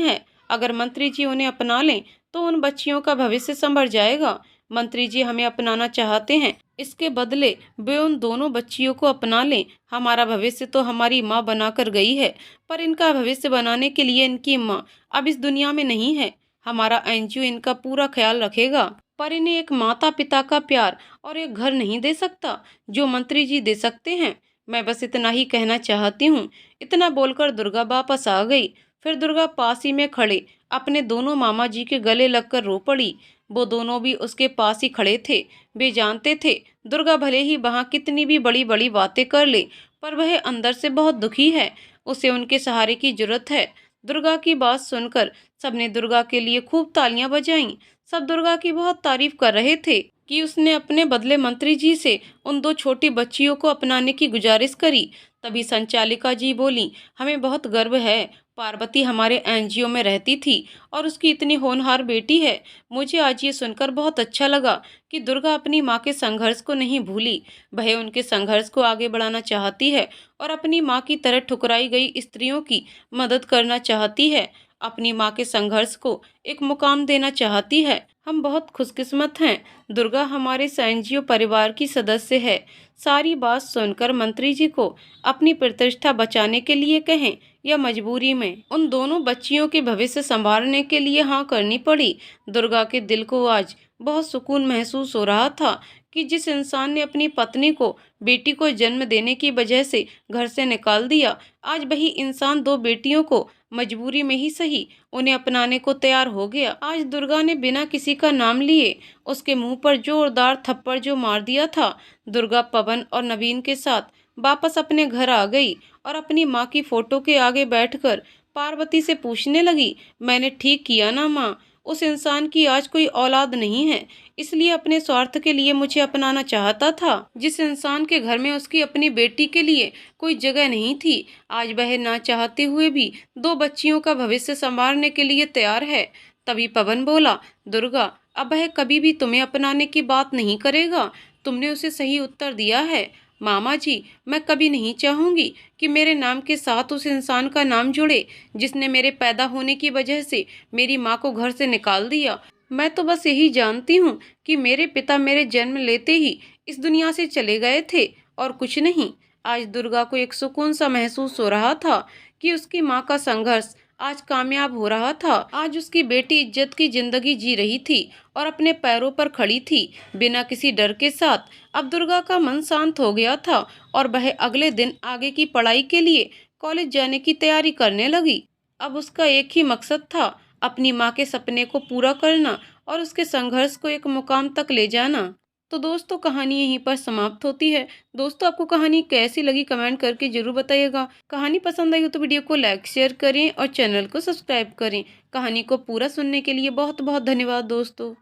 है। अगर मंत्री जी उन्हें अपना लें तो उन बच्चियों का भविष्य संभल जाएगा। मंत्री जी हमें अपनाना चाहते हैं, इसके बदले वे उन दोनों बच्चियों को अपना लें। हमारा भविष्य तो हमारी माँ बनाकर गई है, पर इनका भविष्य बनाने के लिए इनकी माँ अब इस दुनिया में नहीं है। हमारा एनजीओ इनका पूरा ख्याल रखेगा, पर इन्हें एक माता पिता का प्यार और एक घर नहीं दे सकता जो मंत्री जी दे सकते हैं। मैं बस इतना ही कहना चाहती हूँ। इतना बोलकर दुर्गा वापस आ गई। फिर दुर्गा पास ही में खड़े अपने दोनों मामा जी के गले लगकर रो पड़ी। वो दोनों भी उसके पास ही खड़े थे। वे जानते थे दुर्गा भले ही वहाँ कितनी भी बड़ी बड़ी बातें कर ले, पर वह अंदर से बहुत दुखी है। उसे उनके सहारे की जरूरत है। दुर्गा की बात सुनकर सबने दुर्गा के लिए खूब तालियां बजाईं। सब दुर्गा की बहुत तारीफ कर रहे थे कि उसने अपने बदले मंत्री जी से उन 2 छोटी बच्चियों को अपनाने की गुजारिश करी। तभी संचालिका जी बोली, हमें बहुत गर्व है, पार्वती हमारे एनजीओ में रहती थी और उसकी इतनी होनहार बेटी है। मुझे आज ये सुनकर बहुत अच्छा लगा कि दुर्गा अपनी माँ के संघर्ष को नहीं भूली। वह उनके संघर्ष को आगे बढ़ाना चाहती है और अपनी माँ की तरह ठुकराई गई स्त्रियों की मदद करना चाहती है। अपनी माँ के संघर्ष को एक मुकाम देना चाहती है। हम बहुत खुशकिस्मत हैं। दुर्गा हमारे एनजीओ परिवार की सदस्य है। सारी बात सुनकर मंत्री जी को अपनी प्रतिष्ठा बचाने के लिए कहें या मजबूरी में उन दोनों बच्चियों के भविष्य संभालने के लिए हाँ करनी पड़ी। दुर्गा के दिल को आज बहुत सुकून महसूस हो रहा था कि जिस इंसान ने अपनी पत्नी को बेटी को जन्म देने की वजह से घर से निकाल दिया, आज वही इंसान 2 बेटियों को मजबूरी में ही सही उन्हें अपनाने को तैयार हो गया। आज दुर्गा ने बिना किसी का नाम लिए उसके मुंह पर जोरदार थप्पड़ जो मार दिया था। दुर्गा पवन और नवीन के साथ वापस अपने घर आ गई और अपनी माँ की फोटो के आगे बैठकर पार्वती से पूछने लगी, मैंने ठीक किया ना माँ? उस इंसान की आज कोई औलाद नहीं है, इसलिए अपने स्वार्थ के लिए मुझे अपनाना चाहता था। जिस इंसान के घर में उसकी अपनी बेटी के लिए कोई जगह नहीं थी, आज वह ना चाहते हुए भी दो बच्चियों का भविष्य संवारने के लिए तैयार है। तभी पवन बोला, दुर्गा, अब वह कभी भी तुम्हें अपनाने की बात नहीं करेगा। तुमने उसे सही उत्तर दिया है। मामा जी, मैं कभी नहीं चाहूंगी कि मेरे नाम के साथ उस इंसान का नाम जुड़े जिसने मेरे पैदा होने की वजह से मेरी माँ को घर से निकाल दिया। मैं तो बस यही जानती हूँ कि मेरे पिता मेरे जन्म लेते ही इस दुनिया से चले गए थे और कुछ नहीं। आज दुर्गा को एक सुकून सा महसूस हो रहा था कि उसकी माँ का संघर्ष आज कामयाब हो रहा था। आज उसकी बेटी इज्जत की जिंदगी जी रही थी और अपने पैरों पर खड़ी थी, बिना किसी डर के साथ। अब दुर्गा का मन शांत हो गया था और वह अगले दिन आगे की पढ़ाई के लिए कॉलेज जाने की तैयारी करने लगी। अब उसका एक ही मकसद था, अपनी माँ के सपने को पूरा करना और उसके संघर्ष को एक मुकाम तक ले जाना। तो दोस्तों, कहानी यहीं पर समाप्त होती है। दोस्तों, आपको कहानी कैसी लगी कमेंट करके जरूर बताइएगा। कहानी पसंद आई हो तो वीडियो को लाइक शेयर करें और चैनल को सब्सक्राइब करें। कहानी को पूरा सुनने के लिए बहुत बहुत धन्यवाद दोस्तों।